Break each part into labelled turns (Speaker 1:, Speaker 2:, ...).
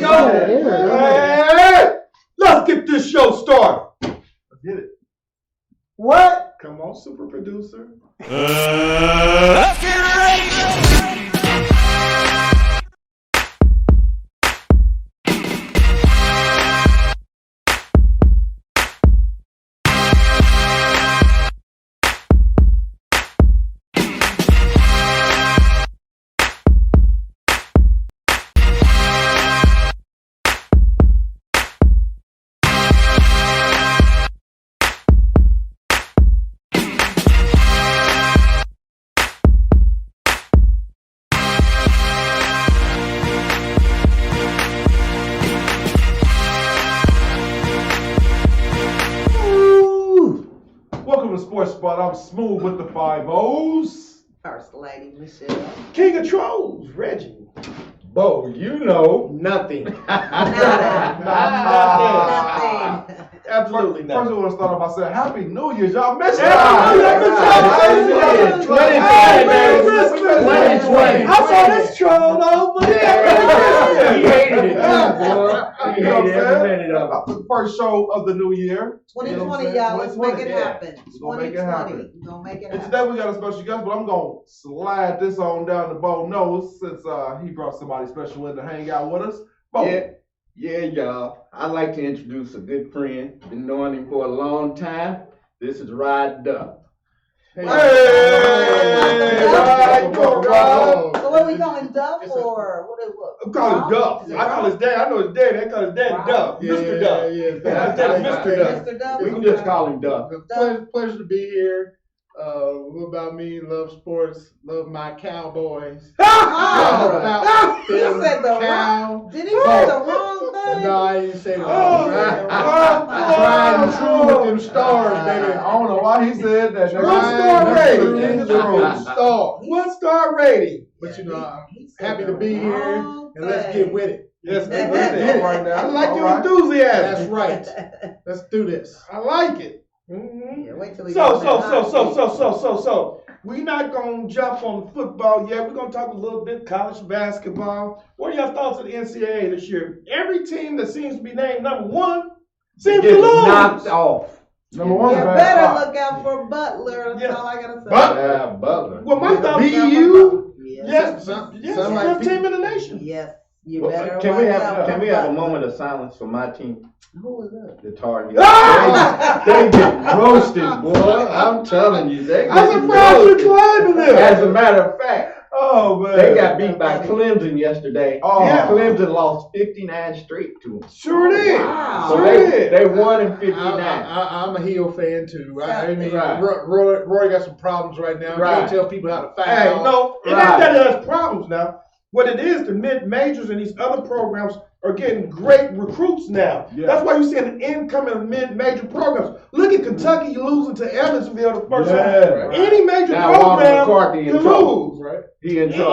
Speaker 1: Hey, let's get this show started.
Speaker 2: Let's get it.
Speaker 1: What?
Speaker 2: Come on, super producer.
Speaker 3: Let's get ready.
Speaker 2: Welcome to Sports Spot. I'm smooth with the 5-0s.
Speaker 4: First Lady Michelle.
Speaker 1: King of Trolls, Reggie.
Speaker 2: Bo, you know.
Speaker 1: Nothing.
Speaker 4: Nothing.
Speaker 1: Absolutely
Speaker 2: First, I
Speaker 1: nothing.
Speaker 2: want to start off by saying Happy New Year. Y'all missed it.
Speaker 1: Happy New Year.
Speaker 2: 2020.
Speaker 1: I saw this troll though, but
Speaker 2: He hated it,
Speaker 1: boy.
Speaker 2: You know what I'm saying? The first show of the new year.
Speaker 4: 2020, y'all. Let's make it
Speaker 2: 2020,
Speaker 4: happen.
Speaker 2: We're gonna make it happen.
Speaker 4: 2020. We're going to make it
Speaker 2: And
Speaker 4: happen.
Speaker 2: today we got a special guest, but I'm going to slide this on down to Bo Nose since he brought somebody special in to hang out with us. Bo.
Speaker 5: Yeah, y'all. I'd like to introduce a good friend. Been knowing him for a long time. This is Rod Duff.
Speaker 2: Hey,
Speaker 1: Rod, go, Rod.
Speaker 4: So what are we calling Duff or what?
Speaker 1: I'm calling Duff.
Speaker 4: Is it
Speaker 1: I call his dad. I know his dad. I call his dad
Speaker 4: Rod?
Speaker 1: Duff. Mr. Duff. His dad is Mr. Duff.
Speaker 4: Mr. Duff?
Speaker 5: We can just call him Duff.
Speaker 6: Pleasure to be here. What about me? Love sports. Love my Cowboys.
Speaker 4: Oh,
Speaker 6: About
Speaker 4: he
Speaker 6: them
Speaker 4: said the
Speaker 6: cow.
Speaker 4: wrong. Did he say the wrong thing?
Speaker 6: No, I didn't say the
Speaker 1: Oh,
Speaker 6: wrong. Trying to true with them stars, baby.
Speaker 2: I don't know why he said that.
Speaker 1: One star rating.
Speaker 6: True with them stars.
Speaker 1: 1 star rating.
Speaker 6: But you know, I'm
Speaker 4: He said
Speaker 6: happy
Speaker 4: the
Speaker 6: to be here,
Speaker 4: wrong
Speaker 6: and let's
Speaker 4: thing.
Speaker 6: get with it.
Speaker 1: Yes,
Speaker 4: That's
Speaker 1: it.
Speaker 2: right now.
Speaker 1: I like
Speaker 2: All
Speaker 1: your
Speaker 2: right.
Speaker 1: enthusiasm.
Speaker 6: That's right. Let's do this.
Speaker 1: I like it. Mm-hmm.
Speaker 4: Yeah, wait till we
Speaker 1: So,
Speaker 4: get that hot
Speaker 1: so. We're not going to jump on football yet. We're going to talk a little bit college basketball. What are your thoughts of the NCAA this year? Every team that seems to be named number one seems to
Speaker 5: Get
Speaker 1: lose.
Speaker 5: knocked off.
Speaker 2: Number one,
Speaker 4: You
Speaker 2: bad
Speaker 4: better
Speaker 2: spot.
Speaker 4: look out for Butler. That's
Speaker 1: Yes.
Speaker 4: all I gotta say.
Speaker 5: Butler.
Speaker 1: Well, my thoughts
Speaker 6: BU?
Speaker 1: yes,
Speaker 6: Some
Speaker 1: yes,
Speaker 6: like
Speaker 1: best
Speaker 6: people-
Speaker 1: team in the nation.
Speaker 4: Yes, you
Speaker 5: Well,
Speaker 4: better.
Speaker 5: Can we
Speaker 4: watch out
Speaker 5: have
Speaker 4: for
Speaker 5: a
Speaker 4: Butler.
Speaker 5: moment of silence for my team,
Speaker 4: Who is that?
Speaker 5: the Tar Heels?
Speaker 1: Ah!
Speaker 5: They get roasted, boy. I'm telling you, they get
Speaker 1: I'm surprised you're
Speaker 5: roasted.
Speaker 1: climbing
Speaker 5: As
Speaker 1: there.
Speaker 5: a matter of fact,
Speaker 1: Oh, man.
Speaker 5: they got beat by Clemson yesterday.
Speaker 2: Oh,
Speaker 1: Yeah.
Speaker 5: Clemson lost 59 straight to them.
Speaker 1: Sure did.
Speaker 4: Wow.
Speaker 5: So
Speaker 1: Sure
Speaker 5: they
Speaker 1: did.
Speaker 5: won in 59.
Speaker 6: I'm a heel fan too. I mean,
Speaker 5: Right.
Speaker 6: Roy got some problems right now.
Speaker 5: Right.
Speaker 6: Can't tell people how to fight.
Speaker 1: Hey, no, it ain't
Speaker 5: Right.
Speaker 1: that it has problems now. What it is, the mid-majors and these other programs are getting great recruits now.
Speaker 2: Yeah.
Speaker 1: That's why you're seeing an incoming of mid-major programs. Look at Kentucky losing to Evansville the first
Speaker 2: Yeah.
Speaker 1: round. Any major
Speaker 5: Now Walter
Speaker 1: program
Speaker 5: McCarthy in
Speaker 1: can
Speaker 5: trouble.
Speaker 1: lose.
Speaker 6: Right.
Speaker 5: He in trouble.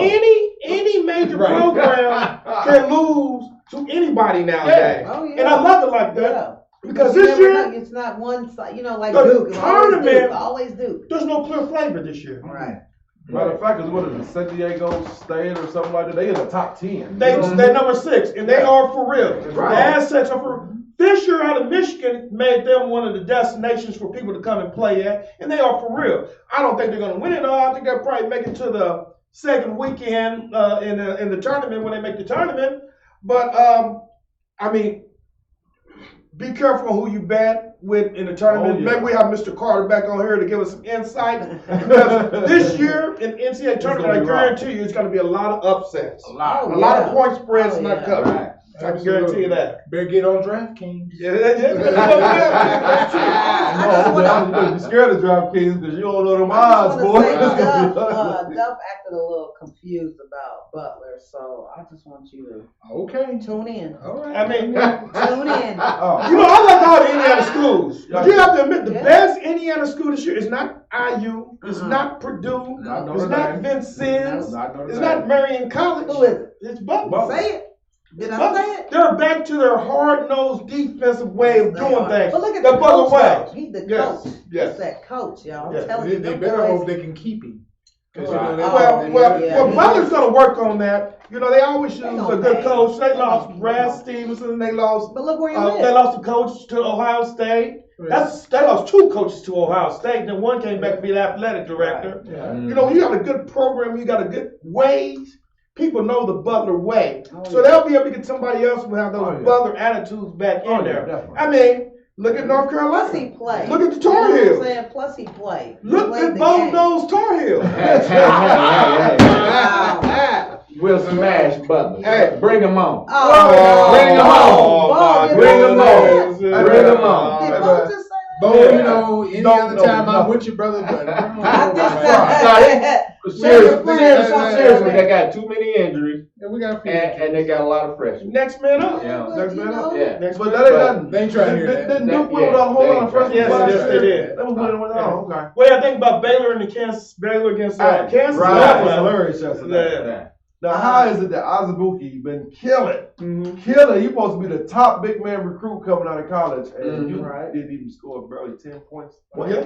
Speaker 1: Any major
Speaker 6: Right.
Speaker 1: program can lose to anybody nowadays.
Speaker 4: Oh yeah.
Speaker 1: And I love it like that.
Speaker 4: Yeah.
Speaker 1: Because
Speaker 4: You
Speaker 1: this
Speaker 4: never
Speaker 1: year,
Speaker 4: know, it's not one side. You know, like
Speaker 1: The
Speaker 4: Duke. It's always
Speaker 1: tournament-
Speaker 4: Duke. Always Duke.
Speaker 1: there's no clear flavor this year.
Speaker 4: Right.
Speaker 2: Matter of fact, what is it, San Diego State or something like that? They in the top 10.
Speaker 1: They're number 6, and they are for real.
Speaker 2: Right.
Speaker 1: The assets are for Fisher out of Michigan made them one of the destinations for people to come and play at, and they are for real. I don't think they're going to win it all. I think they'll probably make it to the second weekend in the tournament when they make the tournament. But I mean, be careful who you bet with in the tournament.
Speaker 2: Oh, yeah.
Speaker 1: Maybe we have Mr. Carter back on here to give us some insight. Because this year in NCAA tournament, I
Speaker 2: gonna be rough.
Speaker 1: guarantee you it's going to be a lot of upsets.
Speaker 4: Oh,
Speaker 1: A lot of point spreads
Speaker 4: Oh,
Speaker 1: not
Speaker 4: yeah.
Speaker 1: covered.
Speaker 5: Right.
Speaker 1: I can guarantee you that.
Speaker 6: Better get on DraftKings.
Speaker 1: Yeah. That's true.
Speaker 4: I just wanna-
Speaker 2: You be scared of DraftKings because you don't know them
Speaker 4: I
Speaker 2: odds,
Speaker 4: just
Speaker 2: boy.
Speaker 4: want to say
Speaker 2: It's gonna be
Speaker 4: Duff
Speaker 2: ugly.
Speaker 4: acted a little confused about Butler, so I just want you
Speaker 6: Okay.
Speaker 4: to tune in.
Speaker 6: All right.
Speaker 1: I mean,
Speaker 4: Tune in.
Speaker 2: Oh.
Speaker 1: you know, I like all the Indiana schools. But you have to admit, the
Speaker 4: Yeah.
Speaker 1: best Indiana school this year is not IU, it's
Speaker 4: Uh-uh.
Speaker 1: not Purdue,
Speaker 2: Not
Speaker 1: it's
Speaker 2: Notre
Speaker 1: not
Speaker 2: Dame.
Speaker 1: Vincennes,
Speaker 2: Not Notre
Speaker 1: it's
Speaker 2: Dame.
Speaker 1: not Marion College.
Speaker 4: Who is it?
Speaker 1: It's Butler.
Speaker 4: Say it. Did I
Speaker 1: Butler.
Speaker 4: say it?
Speaker 1: They're back to their hard-nosed defensive way of
Speaker 4: They
Speaker 1: doing
Speaker 4: are.
Speaker 1: things.
Speaker 4: But look at
Speaker 1: The
Speaker 4: the
Speaker 1: Butler
Speaker 4: coach.
Speaker 1: way.
Speaker 4: Though. He's the
Speaker 1: Yes,
Speaker 4: coach.
Speaker 1: yes.
Speaker 4: It's that coach, y'all. I'm
Speaker 1: Yes.
Speaker 4: telling
Speaker 6: They,
Speaker 4: you,
Speaker 6: they
Speaker 4: them
Speaker 6: better
Speaker 4: boys-
Speaker 6: hope they can keep him.
Speaker 1: Well, Butler's gonna work on that. You know, they always use
Speaker 4: gonna
Speaker 1: a good
Speaker 4: pay.
Speaker 1: coach. They
Speaker 4: They
Speaker 1: lost
Speaker 4: gonna-
Speaker 1: Brad Stevenson. They lost.
Speaker 4: But look where you
Speaker 1: They
Speaker 4: live.
Speaker 1: lost a coach to Ohio State. They lost 2 coaches to Ohio State. Then one came back to be the athletic director. You know, when you got a good program, you got a good ways. People know the Butler way, so they'll be able to get somebody else who have those Butler attitudes back in there.
Speaker 2: Definitely.
Speaker 1: I mean, look at North
Speaker 4: Plus he
Speaker 1: Carolina.
Speaker 4: played.
Speaker 1: Look at the Tar
Speaker 4: You know what I'm
Speaker 1: Heels.
Speaker 4: saying? Plus he played. He
Speaker 1: Look
Speaker 4: played
Speaker 1: at
Speaker 4: the
Speaker 1: both
Speaker 4: game.
Speaker 1: those Tar Heels.
Speaker 4: Wow.
Speaker 5: We'll smash Butler.
Speaker 1: Hey.
Speaker 5: Bring them on.
Speaker 4: Oh,
Speaker 5: Bring 'em on.
Speaker 4: Bo,
Speaker 5: Bring
Speaker 4: you
Speaker 5: 'em
Speaker 4: know
Speaker 5: on.
Speaker 4: what?
Speaker 5: Bring 'em on.
Speaker 4: Did Bo just say
Speaker 6: Bo,
Speaker 4: that?
Speaker 6: you know, any
Speaker 2: Don't
Speaker 6: other
Speaker 2: know
Speaker 6: time I'm
Speaker 2: nothing.
Speaker 6: with you, brother, but bring 'em
Speaker 4: I
Speaker 6: on,
Speaker 4: just
Speaker 6: man.
Speaker 5: Seriously, they got too many injuries,
Speaker 6: Yeah, we got a few.
Speaker 5: and they got a lot of freshmen.
Speaker 1: Next man up.
Speaker 5: Yeah.
Speaker 1: Next man up.
Speaker 5: Yeah.
Speaker 1: Next
Speaker 2: But
Speaker 1: man
Speaker 2: that ain't
Speaker 1: up.
Speaker 2: nothing.
Speaker 6: They ain't trying to hear that.
Speaker 2: Didn't Duke
Speaker 5: Yeah,
Speaker 2: win with a whole
Speaker 5: they
Speaker 2: lot
Speaker 5: ain't
Speaker 2: of freshmen
Speaker 1: Yes,
Speaker 2: last
Speaker 1: yes,
Speaker 2: year?
Speaker 1: they did.
Speaker 2: They was winning with okay.
Speaker 1: What do you think about Baylor and Baylor against
Speaker 2: Hey,
Speaker 1: Kansas?
Speaker 2: right.
Speaker 1: That
Speaker 2: was
Speaker 1: was
Speaker 2: hilarious yesterday.
Speaker 1: Yeah.
Speaker 2: Now, how is it that Azubuike been killing?
Speaker 1: Mhm.
Speaker 2: Killing. You supposed to be the top big man recruit coming out of college, and you
Speaker 4: Right.
Speaker 2: didn't even score barely 10 points.
Speaker 1: Well, yeah.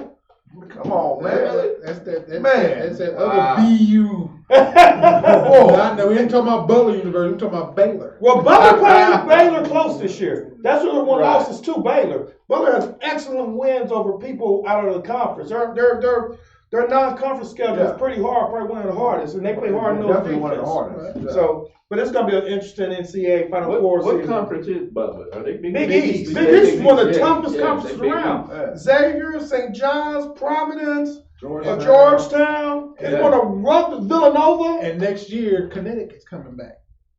Speaker 2: Come on, man.
Speaker 6: That's that
Speaker 2: Man.
Speaker 6: That's that
Speaker 5: Wow.
Speaker 6: other BU.
Speaker 1: Well,
Speaker 6: I know we ain't talking about Butler University. We're talking about Baylor.
Speaker 1: Butler played Baylor close this year. That's what one
Speaker 5: Right.
Speaker 1: losses to Baylor. Butler has excellent wins over people out of the conference. Their non-conference schedule is
Speaker 2: Yeah.
Speaker 1: pretty hard, probably one of the hardest, and they play hard in those
Speaker 2: Definitely one of the
Speaker 1: defense.
Speaker 2: hardest. Yeah.
Speaker 1: So, but it's gonna be an interesting NCAA Final Four
Speaker 5: What
Speaker 1: season.
Speaker 5: conference is Butler? Are they
Speaker 1: Big East. Big East is one of the toughest conferences
Speaker 5: they Big
Speaker 1: around.
Speaker 2: Yeah.
Speaker 1: Xavier, St. John's, Providence,
Speaker 6: Georgetown.
Speaker 1: Georgetown. It's
Speaker 5: Yeah.
Speaker 1: one of rough Villanova.
Speaker 6: And next year, Connecticut's coming back.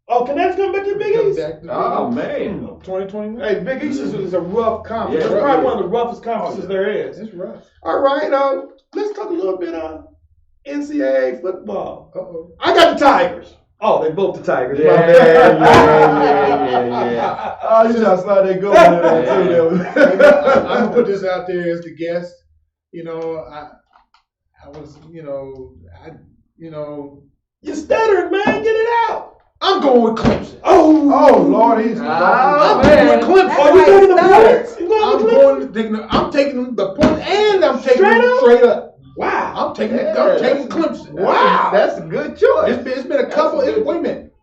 Speaker 1: Oh, Connecticut's gonna make the Big
Speaker 6: Coming
Speaker 1: East.
Speaker 6: back to
Speaker 5: Oh
Speaker 6: Big
Speaker 5: man.
Speaker 6: East. 2021.
Speaker 1: Hey, Big East is a rough conference.
Speaker 5: Yeah,
Speaker 1: it's probably
Speaker 5: yeah.
Speaker 1: one of the roughest conferences there is.
Speaker 6: It's rough.
Speaker 1: All right, let's talk a little bit NCAA football.
Speaker 6: Uh-oh.
Speaker 1: I got the Tigers. Oh, they both the Tigers.
Speaker 5: Yeah.
Speaker 2: Oh, you just slide that goal in there too.
Speaker 6: I'm gonna put this out there as the guest. You know, I was,
Speaker 1: You stuttered, man. Get it out.
Speaker 6: I'm going with Clemson.
Speaker 1: Oh,
Speaker 2: Oh Lord, he's
Speaker 5: Oh,
Speaker 6: I'm
Speaker 5: man.
Speaker 6: going with Clemson.
Speaker 1: Oh, you taking the points? You
Speaker 6: I'm
Speaker 1: going with Clemson?
Speaker 6: I'm taking the point, and I'm taking
Speaker 1: Straight
Speaker 6: them
Speaker 1: up?
Speaker 6: straight up.
Speaker 1: Wow.
Speaker 6: I'm taking
Speaker 5: Yeah,
Speaker 6: Clemson.
Speaker 1: Wow.
Speaker 5: That's a good choice.
Speaker 6: It's been a couple.
Speaker 5: That's good.
Speaker 6: Wait a minute.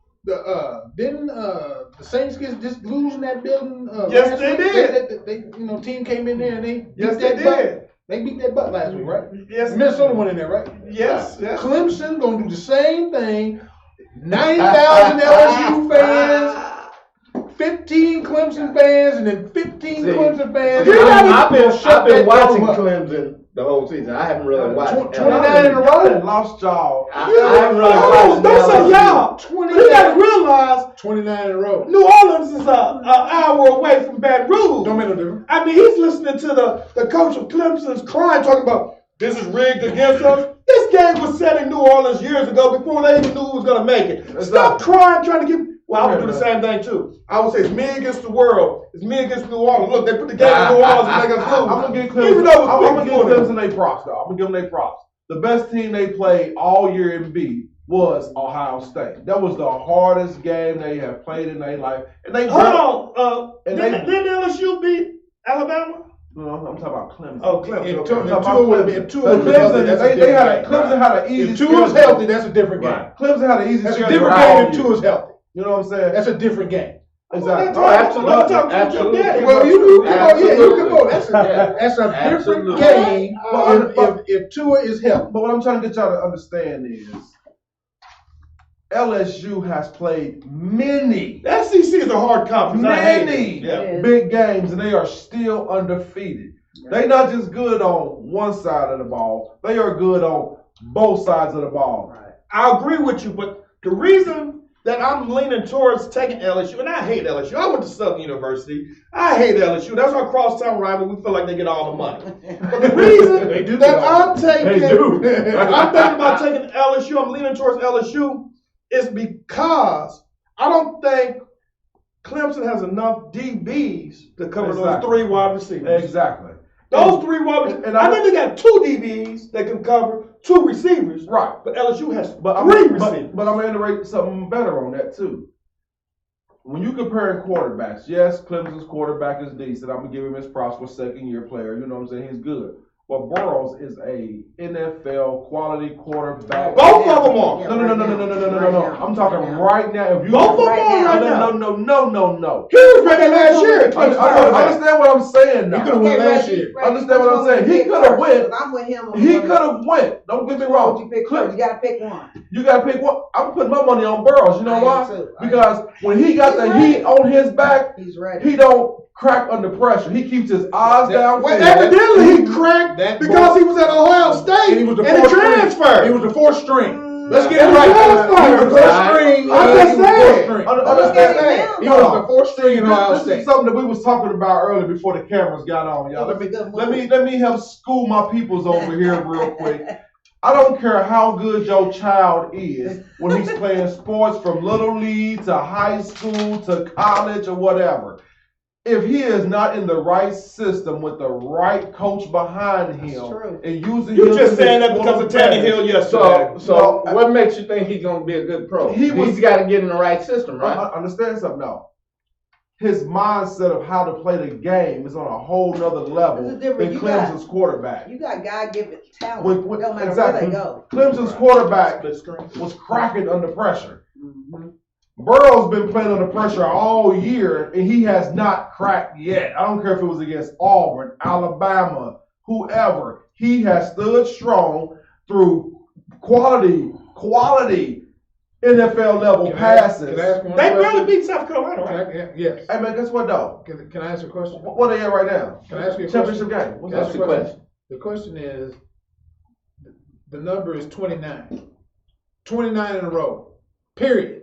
Speaker 6: Didn't the Saints just lose in that building?
Speaker 1: Yes,
Speaker 6: last
Speaker 1: they
Speaker 6: week?
Speaker 1: did.
Speaker 6: They team came in there and they
Speaker 1: Yes,
Speaker 6: beat
Speaker 1: they
Speaker 6: that butt.
Speaker 1: did.
Speaker 6: They beat that butt last week, right?
Speaker 1: Yes.
Speaker 6: Minnesota went in there, right?
Speaker 1: Yes. Yes.
Speaker 6: Clemson gonna do the same thing. 90,000 LSU fans, 15 Clemson fans, and then 15
Speaker 5: See,
Speaker 6: Clemson fans.
Speaker 5: I've been
Speaker 6: Shut
Speaker 5: watching
Speaker 6: that dome up.
Speaker 5: Clemson the whole season. I haven't really watched.
Speaker 6: 29 in a row.
Speaker 2: Y'all lost y'all.
Speaker 5: I haven't really
Speaker 1: Oh,
Speaker 5: watched.
Speaker 1: don't say
Speaker 5: LSU.
Speaker 1: y'all.
Speaker 6: 29.
Speaker 1: You gotta realize
Speaker 6: 29 in a row.
Speaker 1: New Orleans is an hour away from Baton Rouge.
Speaker 6: Don't make no difference.
Speaker 1: I mean, he's listening to the coach of Clemson's crying, talking about this is rigged against us. This game was set in New Orleans years ago before they even knew who was going to make it. Stop
Speaker 2: Exactly.
Speaker 1: crying, trying to get. Well, I would do the same thing too. I would say it's me against the world. It's me against New Orleans. Look, they put the game in New Orleans and make us lose.
Speaker 2: I'm gonna give
Speaker 1: Even
Speaker 2: Clemson.
Speaker 1: though
Speaker 2: I'm
Speaker 1: it's
Speaker 2: gonna
Speaker 1: big
Speaker 2: give
Speaker 1: for them.
Speaker 2: Clemson their props, though. I'm gonna give them their props. The best team they played all year in B was Ohio State. That was the hardest game they have played in their life, and they.
Speaker 1: Hold on.
Speaker 2: And
Speaker 1: Didn't LSU beat Alabama?
Speaker 2: No, I'm talking about Clemson.
Speaker 1: Oh, Clemson.
Speaker 6: If
Speaker 1: Okay.
Speaker 6: Tua-
Speaker 2: I'm
Speaker 6: if
Speaker 2: talking
Speaker 6: Tua
Speaker 2: about
Speaker 6: would
Speaker 2: Clemson.
Speaker 6: if Tua
Speaker 2: But
Speaker 6: was healthy,
Speaker 2: Clemson,
Speaker 6: that's a
Speaker 2: they
Speaker 6: different
Speaker 2: had
Speaker 6: game.
Speaker 2: Clemson had an easy
Speaker 6: If Tua's
Speaker 2: schedule.
Speaker 6: healthy, that's a different game.
Speaker 2: Right. Clemson had an easy
Speaker 6: That's a
Speaker 2: schedule
Speaker 6: different
Speaker 2: all
Speaker 6: game if
Speaker 2: year.
Speaker 6: Tua's healthy.
Speaker 2: You know what I'm saying?
Speaker 6: That's a different game.
Speaker 2: Exactly.
Speaker 1: Oh, absolutely.
Speaker 5: Absolutely.
Speaker 6: Well, you can go, yeah, you can go. That's
Speaker 5: Yeah.
Speaker 6: a different
Speaker 5: Absolutely.
Speaker 6: game
Speaker 2: But-
Speaker 6: if Tua is healthy.
Speaker 2: But what I'm trying to get y'all to understand is LSU has played many
Speaker 1: The SEC is a hard conference. I hate it.
Speaker 2: many
Speaker 1: Yeah.
Speaker 2: big games, and they are still undefeated. They not just good on one side of the ball; they are good on both sides of the ball.
Speaker 1: I agree with you, but the reason that I'm leaning towards taking LSU, and I hate LSU. I went to Southern University. I hate LSU. That's our crosstown rival. We feel like they get all the money. But the reason
Speaker 6: They do
Speaker 1: that
Speaker 6: get all
Speaker 1: I'm taking,
Speaker 5: They do.
Speaker 1: I'm thinking about taking LSU. I'm leaning towards LSU is because I don't think Clemson has enough DBs to cover those
Speaker 2: Exactly.
Speaker 1: 3 wide receivers.
Speaker 2: Exactly.
Speaker 1: Those 3 wide receivers.
Speaker 2: And
Speaker 1: I think they got 2 DBs that can cover 2 receivers.
Speaker 2: Right.
Speaker 1: But LSU has
Speaker 2: But
Speaker 1: 3
Speaker 2: I'm,
Speaker 1: receivers.
Speaker 2: but I'm going to iterate something better on that too. When you comparing quarterbacks, yes, Clemson's quarterback is decent. I'm gonna give him his props for second-year player. You know what I'm saying? He's good. but Burrows is a NFL quality quarterback.
Speaker 1: Both of them are.
Speaker 2: No. I'm talking right now. If you
Speaker 1: Both of them are right now.
Speaker 2: No.
Speaker 1: He was ready last year.
Speaker 2: I understand what I'm saying now.
Speaker 6: He could've won last year.
Speaker 2: Understand what I'm saying? He could've went.
Speaker 4: I'm with him.
Speaker 2: He could have went. Don't get me wrong.
Speaker 4: You gotta pick one.
Speaker 2: You gotta pick one. I'm putting my money on Burrows. You know
Speaker 4: I am
Speaker 2: why?
Speaker 4: too.
Speaker 2: Because when he got the heat on his back,
Speaker 4: He's ready.
Speaker 2: he don't crack under pressure. He keeps his eyes down.
Speaker 1: Well, evidently he cracked because he was at Ohio State
Speaker 6: And he was the
Speaker 1: and
Speaker 6: fourth
Speaker 1: he transferred.
Speaker 6: string. He was the fourth string. Let's get it
Speaker 1: And
Speaker 6: right.
Speaker 1: he was
Speaker 6: He was the fourth
Speaker 1: fired.
Speaker 6: string.
Speaker 1: I'm just
Speaker 6: He was the fourth
Speaker 1: saying.
Speaker 6: string.
Speaker 2: Understand that?
Speaker 6: He was the fourth string in Ohio
Speaker 2: This is
Speaker 6: State.
Speaker 2: something that we was talking about earlier before the cameras got on, y'all. Let me help school my peoples over here real quick. I don't care how good your child is when he's playing sports from little league to high school to college or whatever. If he is not in the right system with the right coach behind him
Speaker 4: true.
Speaker 2: and using
Speaker 1: You
Speaker 2: him
Speaker 1: just
Speaker 2: to
Speaker 1: saying that
Speaker 2: his
Speaker 1: because of
Speaker 2: full advantage.
Speaker 1: Tannehill yesterday.
Speaker 5: So what makes you think he's gonna be a good pro?
Speaker 2: He's
Speaker 5: Got to get in the right system, right?
Speaker 2: Understand something now. His mindset of how to play the game is on a whole nother level
Speaker 4: This is
Speaker 2: than
Speaker 4: different.
Speaker 2: Clemson's quarterback.
Speaker 4: You got God-given talent.
Speaker 2: When-
Speaker 4: no matter
Speaker 2: exactly.
Speaker 4: where they go.
Speaker 2: Clemson's quarterback
Speaker 1: Split screen.
Speaker 2: was cracking under pressure.
Speaker 4: Mhm.
Speaker 2: Burrow's been playing under pressure all year, and he has not cracked yet. I don't care if it was against Auburn, Alabama, whoever. He has stood strong through quality NFL level passes.
Speaker 6: Can I ask one
Speaker 1: They
Speaker 6: question?
Speaker 1: barely beat South Carolina,
Speaker 6: Can
Speaker 1: right?
Speaker 6: I- Yes.
Speaker 2: Hey man, guess what though?
Speaker 6: Can I ask a question?
Speaker 2: What are they at right now?
Speaker 6: Can I ask you a
Speaker 2: Championship
Speaker 6: question?
Speaker 2: game. What's
Speaker 6: Can I
Speaker 2: up?
Speaker 6: ask you a question? The question is, the number is 29. 29 in a row. Period.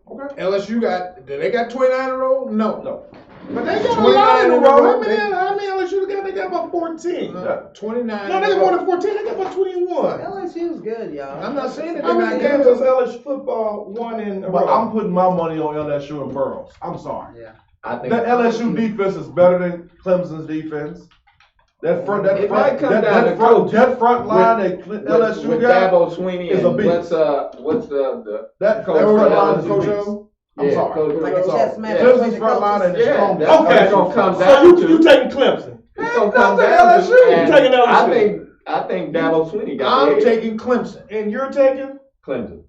Speaker 2: Okay.
Speaker 6: LSU did they got 29 in a row? No.
Speaker 2: No.
Speaker 1: But they got a
Speaker 6: 29
Speaker 1: lot in a
Speaker 6: in a
Speaker 1: row.
Speaker 6: row.
Speaker 1: How many LSU got? They got about 14.
Speaker 2: Yeah.
Speaker 6: 29.
Speaker 1: No, they got more than 14. They got about 21.
Speaker 4: LSU's good, y'all.
Speaker 6: I'm not saying that
Speaker 1: How
Speaker 6: they're
Speaker 1: many
Speaker 6: not
Speaker 1: games
Speaker 6: good.
Speaker 1: has LSU football won in a
Speaker 2: But
Speaker 1: row?
Speaker 2: I'm putting my money on LSU and Burrows. I'm sorry.
Speaker 4: Yeah.
Speaker 5: I think
Speaker 2: The LSU defense is better than Clemson's defense. That front
Speaker 5: It might come down to coaching.
Speaker 2: that front line that LSU
Speaker 5: with
Speaker 2: got.
Speaker 5: Dabo Sweeney
Speaker 2: is
Speaker 5: and
Speaker 2: a beast.
Speaker 5: what's the
Speaker 2: That
Speaker 5: Coach
Speaker 2: front
Speaker 5: Burrows
Speaker 2: line
Speaker 5: is
Speaker 2: is
Speaker 5: a
Speaker 2: a
Speaker 6: Coach
Speaker 2: beast.
Speaker 6: O?
Speaker 2: I'm sorry.
Speaker 5: Coach
Speaker 4: Like a
Speaker 5: Burrows.
Speaker 4: chess match.
Speaker 5: Yeah.
Speaker 2: Clemson's front line and
Speaker 5: Yeah,
Speaker 2: strong.
Speaker 5: that's what
Speaker 1: Okay.
Speaker 5: it's gonna come
Speaker 1: So
Speaker 5: down to.
Speaker 1: you taking Clemson?
Speaker 5: It's gonna
Speaker 2: Hey,
Speaker 5: come
Speaker 2: that's
Speaker 5: down
Speaker 2: LSU.
Speaker 5: to. and
Speaker 1: Taking LSU.
Speaker 5: I think Dabo Sweeney got
Speaker 6: I'm
Speaker 5: the edge.
Speaker 6: taking Clemson.
Speaker 1: And you're taking?
Speaker 5: Clemson.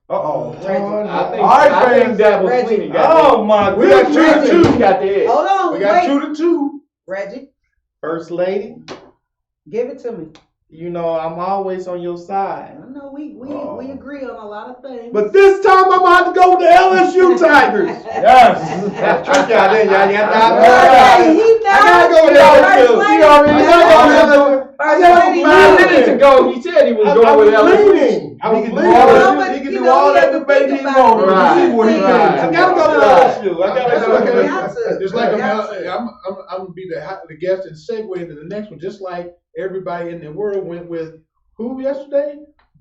Speaker 2: Uh-oh.
Speaker 5: I think Dabo
Speaker 4: Reggie.
Speaker 5: Sweeney got
Speaker 1: Oh my
Speaker 6: We got
Speaker 1: goodness.
Speaker 6: two.
Speaker 5: He got the edge.
Speaker 4: Hold on,
Speaker 6: We got
Speaker 4: wait.
Speaker 6: 2-2.
Speaker 4: Reggie,
Speaker 1: First lady,
Speaker 4: give it to me.
Speaker 1: you know I'm always on your side.
Speaker 4: I know we
Speaker 2: Oh.
Speaker 4: we agree on a lot of things.
Speaker 1: But this time I'm about to go with the LSU Tigers. Yes. Trick y'all, then y'all.
Speaker 4: Hey, he
Speaker 1: I gotta go with
Speaker 4: First
Speaker 1: LSU.
Speaker 4: lady.
Speaker 1: You already know.
Speaker 4: First lady.
Speaker 5: 5 minutes ago, he said he was going with
Speaker 1: I was
Speaker 5: LSU.
Speaker 1: leaning. I was
Speaker 2: He can do
Speaker 1: leaning.
Speaker 2: all
Speaker 4: Well,
Speaker 2: that.
Speaker 4: but,
Speaker 2: He can
Speaker 4: you
Speaker 2: do
Speaker 4: know,
Speaker 2: all
Speaker 4: he
Speaker 2: that
Speaker 4: had to
Speaker 2: debate
Speaker 4: think
Speaker 2: he
Speaker 4: about
Speaker 2: wants.
Speaker 4: it.
Speaker 2: You see where he
Speaker 5: Right.
Speaker 1: I
Speaker 2: came.
Speaker 1: gotta go with LSU. I
Speaker 6: That's
Speaker 1: gotta
Speaker 6: okay.
Speaker 1: go.
Speaker 4: Got to.
Speaker 6: Just like
Speaker 4: Got to.
Speaker 6: I'm gonna be the guest and segue into the next one. Just like everybody in the world went with who yesterday?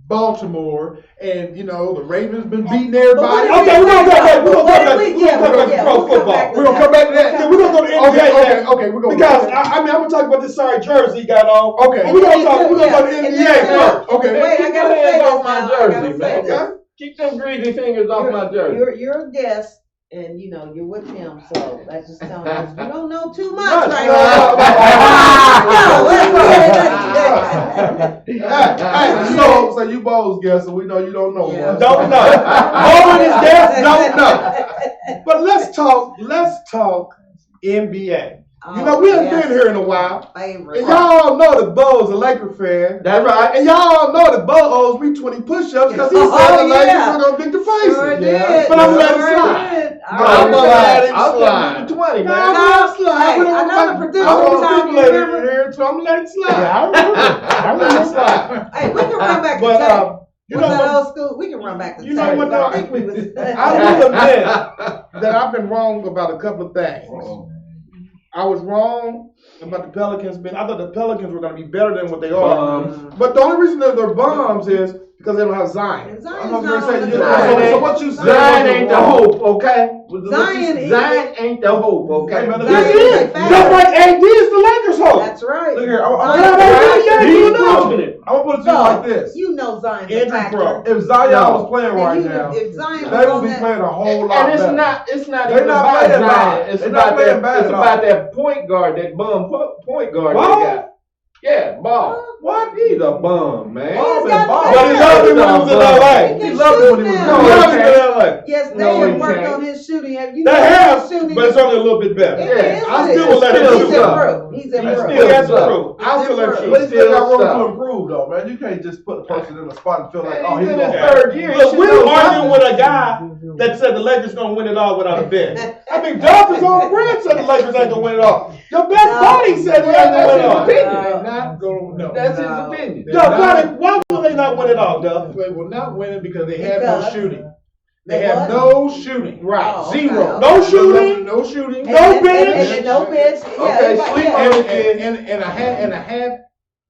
Speaker 6: Baltimore, and you know the Ravens been beating everybody.
Speaker 4: But
Speaker 1: Okay, we're gonna go back. We're gonna go
Speaker 4: What
Speaker 1: back.
Speaker 4: did we-
Speaker 1: We're gonna go back
Speaker 4: yeah,
Speaker 1: to pro
Speaker 4: we'll come
Speaker 1: football.
Speaker 4: back
Speaker 6: We're gonna come back to that.
Speaker 1: Yeah, we're gonna go to NBA next.
Speaker 6: Okay, we're gonna
Speaker 1: Because I'm gonna talk about this sorry jersey he got on.
Speaker 6: Okay.
Speaker 1: And we're gonna go to the
Speaker 4: And
Speaker 1: NBA
Speaker 4: then-
Speaker 1: first.
Speaker 6: Okay.
Speaker 4: Wait, I
Speaker 5: Keep
Speaker 4: gotta
Speaker 5: your
Speaker 4: say
Speaker 5: hands
Speaker 4: this
Speaker 5: off my
Speaker 4: now. I
Speaker 5: jersey,
Speaker 4: gotta say
Speaker 5: man.
Speaker 4: this.
Speaker 5: Keep them greasy fingers off my jersey.
Speaker 4: You're a guest, and you know you're with him, so that's just telling us you don't know too much
Speaker 1: Much.
Speaker 4: right
Speaker 1: No,
Speaker 4: now.
Speaker 2: Hey, so you both guess, so we know you don't know
Speaker 4: Yeah.
Speaker 2: much.
Speaker 1: Don't know. All of his guests don't know. But let's talk NBA. You know, we haven't been here in a while.
Speaker 4: Favorite.
Speaker 1: And y'all know that Bo's a Laker fan.
Speaker 5: That's right.
Speaker 1: And y'all know that Bo owes me 20 push-ups because he
Speaker 4: Oh,
Speaker 1: said the Lakers
Speaker 4: yeah.
Speaker 1: were going to beat the faces.
Speaker 4: Sure did.
Speaker 1: But I'm letting it
Speaker 4: Sure
Speaker 1: slide.
Speaker 4: did. All
Speaker 5: I'm
Speaker 4: right.
Speaker 5: glad
Speaker 1: I'll
Speaker 5: I'm
Speaker 1: slide.
Speaker 5: sliding 20,
Speaker 1: No,
Speaker 5: man.
Speaker 1: I'm letting it slide.
Speaker 4: Hey,
Speaker 1: We don't
Speaker 4: I know
Speaker 1: like-
Speaker 4: the producer
Speaker 1: I don't
Speaker 4: time,
Speaker 1: want
Speaker 4: you
Speaker 1: people
Speaker 4: remember?
Speaker 1: here, so I'm letting it slide.
Speaker 6: I remember.
Speaker 1: I'm letting it slide.
Speaker 4: Hey, we can run back to
Speaker 1: But,
Speaker 4: tape.
Speaker 1: you
Speaker 4: What's
Speaker 1: know
Speaker 4: that
Speaker 1: what?
Speaker 4: old school? We can run back to
Speaker 1: You know
Speaker 4: tape.
Speaker 1: what,
Speaker 4: I
Speaker 1: though?
Speaker 4: think we was.
Speaker 1: I will admit that I've been wrong about a couple of things. I was wrong about the Pelicans. I thought the Pelicans were going to be better than what they are. But the only reason that they're bums is because they don't have Zion.
Speaker 4: Zion's
Speaker 2: I was
Speaker 4: not
Speaker 2: gonna say,
Speaker 4: on
Speaker 2: you
Speaker 4: the
Speaker 2: know,
Speaker 4: team.
Speaker 2: so what you said
Speaker 5: Zion
Speaker 2: wasn't
Speaker 5: ain't the
Speaker 2: wrong.
Speaker 5: hope, okay?
Speaker 4: Zion is-
Speaker 5: Zion ain't the hope, okay?
Speaker 2: Hey, man,
Speaker 1: Yes,
Speaker 4: Zion
Speaker 1: he
Speaker 4: is
Speaker 1: is.
Speaker 4: a fact.
Speaker 1: Just like AD is the Lakers' hope.
Speaker 4: That's right.
Speaker 2: Look here,
Speaker 4: Zion-
Speaker 5: He's proving it.
Speaker 2: I'm gonna put it to you like this.
Speaker 4: You know Zion's a
Speaker 1: Andrew
Speaker 4: factor.
Speaker 1: Pro.
Speaker 2: If Zion
Speaker 5: No.
Speaker 2: was playing
Speaker 4: And
Speaker 2: right
Speaker 4: you-
Speaker 2: now,
Speaker 4: if Zion was
Speaker 2: they
Speaker 4: on
Speaker 2: would be
Speaker 4: that-
Speaker 2: playing a whole lot
Speaker 5: And
Speaker 2: better.
Speaker 5: it's not
Speaker 2: They're
Speaker 5: even
Speaker 2: not
Speaker 5: about
Speaker 2: playing
Speaker 5: Zion.
Speaker 2: bad.
Speaker 5: It's
Speaker 2: They're
Speaker 5: about
Speaker 2: not playing
Speaker 5: that.
Speaker 2: bad
Speaker 5: It's
Speaker 2: at
Speaker 5: about
Speaker 2: all.
Speaker 5: that point guard, that bum point guard
Speaker 1: Ball?
Speaker 5: they got. Yeah, Ball.
Speaker 1: What?
Speaker 5: He's a bum, man.
Speaker 2: Ball
Speaker 4: got
Speaker 2: been balling.
Speaker 1: But he loved it when he was in LA.
Speaker 4: He
Speaker 2: He
Speaker 4: can
Speaker 2: loved it
Speaker 4: shoot
Speaker 2: when he was
Speaker 4: now.
Speaker 2: in
Speaker 1: He
Speaker 5: No,
Speaker 1: loved
Speaker 5: he
Speaker 1: it in LA.
Speaker 4: Yes, they
Speaker 5: No,
Speaker 4: have
Speaker 5: he
Speaker 4: worked
Speaker 5: can't.
Speaker 4: on his shooting. Have you
Speaker 1: They
Speaker 4: noticed
Speaker 1: have,
Speaker 4: his shooting?
Speaker 1: but it's only a little bit better.
Speaker 5: Yeah,
Speaker 1: I still would let him
Speaker 4: He's
Speaker 1: shoot.
Speaker 4: improved. He's
Speaker 1: He
Speaker 4: improved.
Speaker 1: has improved. I still let him
Speaker 2: But he
Speaker 1: shoot.
Speaker 2: still got room
Speaker 5: Still
Speaker 2: to improve, though, man. You can't just put a person in a spot and feel like, oh,
Speaker 5: He's
Speaker 2: he's
Speaker 5: in his
Speaker 2: gonna.
Speaker 5: third year. He
Speaker 1: Look,
Speaker 5: should
Speaker 1: we
Speaker 5: know
Speaker 1: were arguing
Speaker 5: something.
Speaker 1: with a guy that said the Lakers gonna win it all without a bench. I mean, Dolphins on Brand said the Lakers ain't gonna win it all. Your best buddy said they ain't gonna win it all.
Speaker 5: That's his
Speaker 6: They're not going, no.
Speaker 5: That's his
Speaker 4: No.
Speaker 5: opinion.
Speaker 6: They're
Speaker 1: Yo,
Speaker 6: not-
Speaker 1: Buddy, why will they not win it all, Duff?
Speaker 6: They will not win it because they have no
Speaker 4: Because
Speaker 6: shooting.
Speaker 4: they
Speaker 6: They have
Speaker 4: what?
Speaker 6: no shooting.
Speaker 1: Right.
Speaker 4: Oh, okay,
Speaker 6: Zero.
Speaker 4: okay.
Speaker 1: No shooting.
Speaker 6: No shooting.
Speaker 1: No
Speaker 4: And-
Speaker 1: bench.
Speaker 4: and no bench. Yeah,
Speaker 5: Okay,
Speaker 4: everybody-
Speaker 5: sleep
Speaker 4: yeah.
Speaker 5: on
Speaker 6: And a half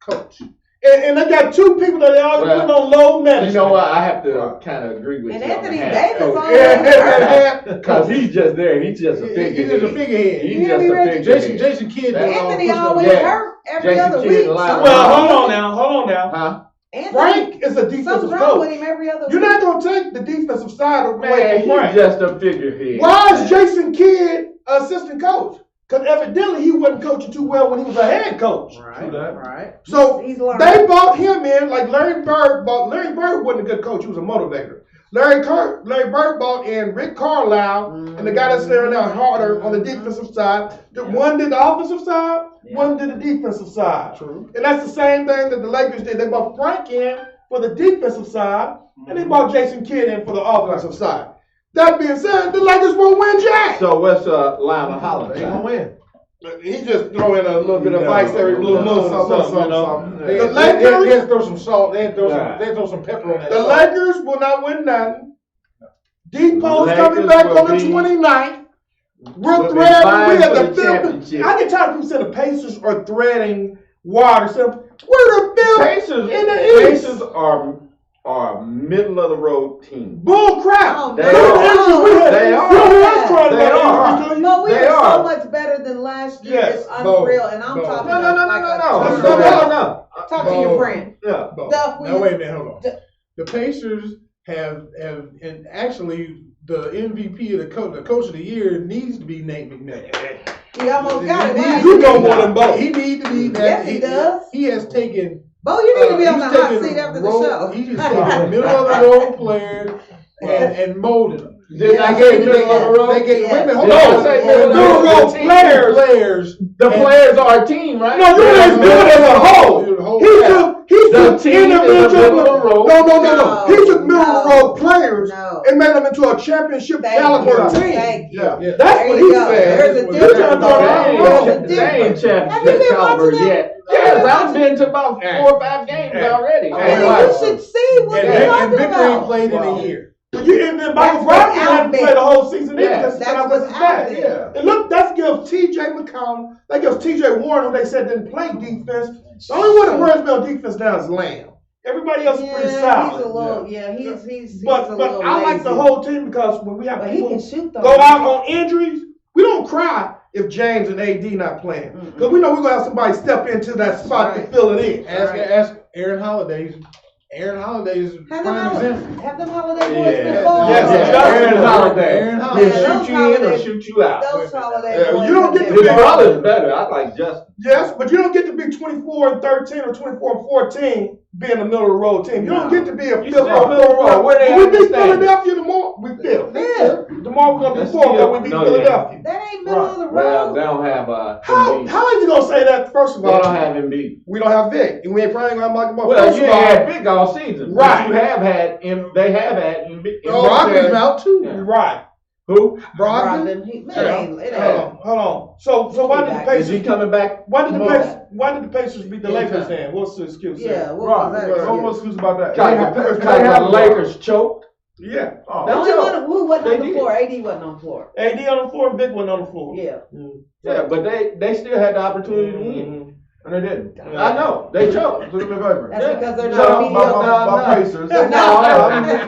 Speaker 6: coach.
Speaker 1: And they got two people that they always
Speaker 5: Well,
Speaker 1: putting on low management.
Speaker 5: You know what? I have to kind of agree with
Speaker 4: And
Speaker 5: you.
Speaker 4: Anthony
Speaker 5: on
Speaker 4: Davis
Speaker 5: Coach.
Speaker 4: on
Speaker 6: Yeah.
Speaker 5: Because he's just there. He's just a
Speaker 6: He's
Speaker 5: figurehead.
Speaker 6: just a figurehead.
Speaker 5: He's
Speaker 4: You hear
Speaker 5: just
Speaker 4: me,
Speaker 5: a
Speaker 4: Reggie?
Speaker 5: figurehead.
Speaker 6: Jason Kidd.
Speaker 5: That-
Speaker 4: Anthony
Speaker 6: pushing
Speaker 4: always
Speaker 5: Yeah.
Speaker 4: hurt every
Speaker 5: Jason
Speaker 4: other
Speaker 5: Kidd
Speaker 4: week.
Speaker 5: alive.
Speaker 4: Something
Speaker 1: Well,
Speaker 4: wrong
Speaker 1: hold
Speaker 4: with
Speaker 1: on
Speaker 4: him.
Speaker 1: now, hold on now.
Speaker 5: Huh?
Speaker 4: Anthony,
Speaker 1: Frank is a defensive
Speaker 4: something's wrong with
Speaker 1: coach.
Speaker 4: him every other
Speaker 1: You're
Speaker 4: week.
Speaker 1: not gonna take the defensive side away
Speaker 5: Man,
Speaker 1: from Frank.
Speaker 5: he's just a figurehead.
Speaker 1: Why is Jason Kidd assistant coach? Because evidently he wasn't coaching too well when he was a head coach.
Speaker 4: Right,
Speaker 2: that.
Speaker 4: right.
Speaker 1: So
Speaker 4: He's learning.
Speaker 1: they bought him in like Larry Bird bought. Larry Bird wasn't a good coach; he was a motivator. Larry Bird bought in Rick Carlisle and the guy that's staring out harder on the defensive side. The one did the offensive side, one did the defensive side.
Speaker 6: True.
Speaker 1: And that's the same thing that the Lakers did. They bought Frank in for the defensive side, and they bought Jason Kidd in for the offensive side. That being said, the Lakers won't win jack.
Speaker 5: So what's Lionel
Speaker 2: They
Speaker 5: Hollins?
Speaker 2: ain't gonna win.
Speaker 1: He just throw in a little bit of ice every blue moon or something, you know.
Speaker 6: They
Speaker 1: The
Speaker 6: had
Speaker 1: Lakers,
Speaker 6: to throw some salt. They had to
Speaker 5: Right.
Speaker 6: throw some pepper on that.
Speaker 1: the
Speaker 6: salt.
Speaker 1: Lakers will not win nothing. Depot's
Speaker 5: Lakers
Speaker 1: coming back
Speaker 5: will
Speaker 1: on the
Speaker 5: be-
Speaker 1: 29th. We're
Speaker 5: will be
Speaker 1: threading.
Speaker 5: vying
Speaker 1: We
Speaker 5: for
Speaker 1: at the
Speaker 5: the
Speaker 1: 5th.
Speaker 5: championship.
Speaker 1: I get tired of people saying the Pacers are threading water. So we're the 5th
Speaker 5: Pacers,
Speaker 1: in the East.
Speaker 5: Pacers are a middle of the road team.
Speaker 1: Bull crap.
Speaker 4: Oh,
Speaker 5: They
Speaker 1: Look at the
Speaker 5: are.
Speaker 1: injuries we had.
Speaker 5: They are.
Speaker 1: You don't hear us crying
Speaker 5: They
Speaker 1: about
Speaker 5: are.
Speaker 1: injuries, do you?
Speaker 4: But we
Speaker 5: They
Speaker 4: are
Speaker 5: are.
Speaker 4: so much better than last year.
Speaker 1: Yes.
Speaker 4: It's unreal. And I'm
Speaker 6: Bo.
Speaker 4: talking
Speaker 5: No,
Speaker 4: about
Speaker 5: no,
Speaker 4: like a
Speaker 5: no.
Speaker 4: turnaround. Talk to your
Speaker 6: Bo.
Speaker 4: friend.
Speaker 5: Yeah.
Speaker 4: Duff,
Speaker 6: Now wait a minute, hold on. The Pacers have and actually the MVP of the coach of the year needs to be Nate McMillan.
Speaker 4: He almost got it.
Speaker 6: He-
Speaker 4: last
Speaker 1: You
Speaker 4: year.
Speaker 1: know more than both.
Speaker 6: He needs to be that.
Speaker 4: Yes, he does.
Speaker 6: He has taken.
Speaker 4: Bo, you need to be on the
Speaker 6: he's
Speaker 4: hot
Speaker 6: taken
Speaker 4: seat after the
Speaker 6: role-
Speaker 4: show.
Speaker 6: He's just taking middle of the road players and molded them.
Speaker 5: Did I get middle of the road?
Speaker 6: They gave,
Speaker 4: Yeah.
Speaker 6: wait a minute, hold
Speaker 5: No,
Speaker 6: on.
Speaker 5: say
Speaker 1: middle of the road players.
Speaker 6: Players.
Speaker 5: The players are a team, right?
Speaker 1: No, you ain't good as a whole. He
Speaker 5: The
Speaker 1: took
Speaker 5: team is the middle of the road.
Speaker 1: No. He took middle of the
Speaker 4: No.
Speaker 1: road players
Speaker 4: No.
Speaker 1: and made them into a championship
Speaker 4: Thank
Speaker 1: caliber
Speaker 4: you.
Speaker 1: team.
Speaker 4: Thank you.
Speaker 2: Yeah.
Speaker 6: Yeah.
Speaker 1: That's
Speaker 4: There
Speaker 1: what
Speaker 4: you
Speaker 1: he
Speaker 4: go.
Speaker 1: said.
Speaker 4: There's a
Speaker 6: You're
Speaker 4: difference.
Speaker 1: trying to
Speaker 4: Bo.
Speaker 1: throw
Speaker 5: They
Speaker 1: out
Speaker 4: There's a
Speaker 5: ain't, they ain't
Speaker 4: difference. Have you
Speaker 5: championship
Speaker 4: been
Speaker 5: caliber
Speaker 4: watching them?
Speaker 5: yet. Yes, I've been to about 4 or 5 games already.
Speaker 4: Oh,
Speaker 6: Hey,
Speaker 4: well,
Speaker 6: wow.
Speaker 4: you should see what
Speaker 6: And,
Speaker 4: you're
Speaker 6: and
Speaker 4: talking
Speaker 6: Victor ain't
Speaker 4: about.
Speaker 6: played in
Speaker 5: Wow.
Speaker 6: a year.
Speaker 1: And then Michael
Speaker 4: That's
Speaker 1: Brown
Speaker 4: what's
Speaker 1: hadn't
Speaker 4: out there.
Speaker 1: played the whole season either
Speaker 5: Yeah.
Speaker 1: because he's
Speaker 4: That's
Speaker 1: not
Speaker 4: what's
Speaker 1: with his
Speaker 4: out
Speaker 1: back.
Speaker 4: there.
Speaker 1: And look, that gives T.J. McCollum, that gives T.J. Warren, who they said didn't play defense. The only one that worries about defense now is Lamb. Everybody else is pretty
Speaker 4: Yeah, he's a
Speaker 1: solid.
Speaker 4: little. Yeah, he's a
Speaker 1: But
Speaker 4: little
Speaker 1: I like the
Speaker 4: lazy.
Speaker 1: whole team because when we have
Speaker 4: But he
Speaker 1: people
Speaker 4: can shoot though.
Speaker 1: go out on injuries, we don't cry if James and AD not playing. Because we know we're going to have somebody step into that spot to
Speaker 4: Right.
Speaker 1: fill it in.
Speaker 6: Ask Aaron Holiday. Aaron Holiday's
Speaker 4: Have them
Speaker 6: prime
Speaker 4: holiday,
Speaker 6: example.
Speaker 4: have them holiday boys
Speaker 5: Yeah.
Speaker 4: been balling?
Speaker 1: Yes,
Speaker 5: Yeah. Aaron Holiday.
Speaker 6: Aaron
Speaker 5: He'll
Speaker 6: Holiday.
Speaker 4: Yeah,
Speaker 5: shoot you in or shoot you out.
Speaker 4: Those holiday
Speaker 1: Yeah,
Speaker 4: boys.
Speaker 1: you don't
Speaker 4: have
Speaker 1: get
Speaker 4: been
Speaker 1: to
Speaker 5: His
Speaker 1: be-
Speaker 4: balling.
Speaker 5: brother's better. I like Justin.
Speaker 1: Yes, but you don't get to be 24-13 or 24-14 being a middle of the road team. You don't get to be a
Speaker 5: You
Speaker 1: fifth
Speaker 5: still
Speaker 1: or
Speaker 5: middle of the road.
Speaker 1: fourth.
Speaker 5: Where they
Speaker 1: When we
Speaker 5: at in
Speaker 1: beat
Speaker 5: the standings?
Speaker 1: Philadelphia tomorrow, we fifth.
Speaker 4: Yeah.
Speaker 1: Tomorrow we're gonna be
Speaker 5: That's
Speaker 1: fourth,
Speaker 5: still-
Speaker 1: then we beat
Speaker 5: no, yeah.
Speaker 1: Philadelphia.
Speaker 4: That ain't middle of the
Speaker 5: Well,
Speaker 4: road.
Speaker 5: they don't have
Speaker 1: How
Speaker 5: Embiid.
Speaker 1: is you gonna say that? First of
Speaker 5: They
Speaker 1: all,
Speaker 5: don't have Embiid.
Speaker 1: we don't have Vic, and we ain't probably gonna have Michael Buffer.
Speaker 5: Well,
Speaker 1: First
Speaker 5: you
Speaker 1: of
Speaker 5: ain't
Speaker 1: all,
Speaker 5: had big all season. But
Speaker 1: Right.
Speaker 5: you have had they have had Embiid.
Speaker 6: Brogdon's out too.
Speaker 5: Yeah.
Speaker 1: right.
Speaker 5: Who?
Speaker 6: Brogdon.
Speaker 4: Brogdon, it
Speaker 1: Hold
Speaker 4: ain't.
Speaker 1: on. So why did the
Speaker 5: Is he
Speaker 1: Pacers?
Speaker 5: coming back?
Speaker 1: Why did the
Speaker 5: tomorrow?
Speaker 1: Pacers beat the Lakers then? What's the excuse?
Speaker 4: Yeah, what
Speaker 2: Right.
Speaker 4: was that?
Speaker 2: What
Speaker 4: excuse?
Speaker 2: was excuse about that?
Speaker 5: Because
Speaker 2: They
Speaker 5: the
Speaker 2: have-
Speaker 5: Lakers choked.
Speaker 1: Yeah.
Speaker 2: Oh.
Speaker 4: The only one who wasn't
Speaker 5: They
Speaker 4: on the
Speaker 5: did.
Speaker 4: floor, AD wasn't on the floor.
Speaker 1: AD on the floor, and Vic went on the floor.
Speaker 4: Yeah.
Speaker 5: Yeah, but they still had the opportunity to win.
Speaker 2: And they didn't.
Speaker 5: I know they choked.
Speaker 2: Do them a favor.
Speaker 4: That's because they're
Speaker 5: No,
Speaker 4: not
Speaker 2: My
Speaker 4: mediocre.
Speaker 2: Pacers.
Speaker 5: No,
Speaker 2: You know what I'm saying?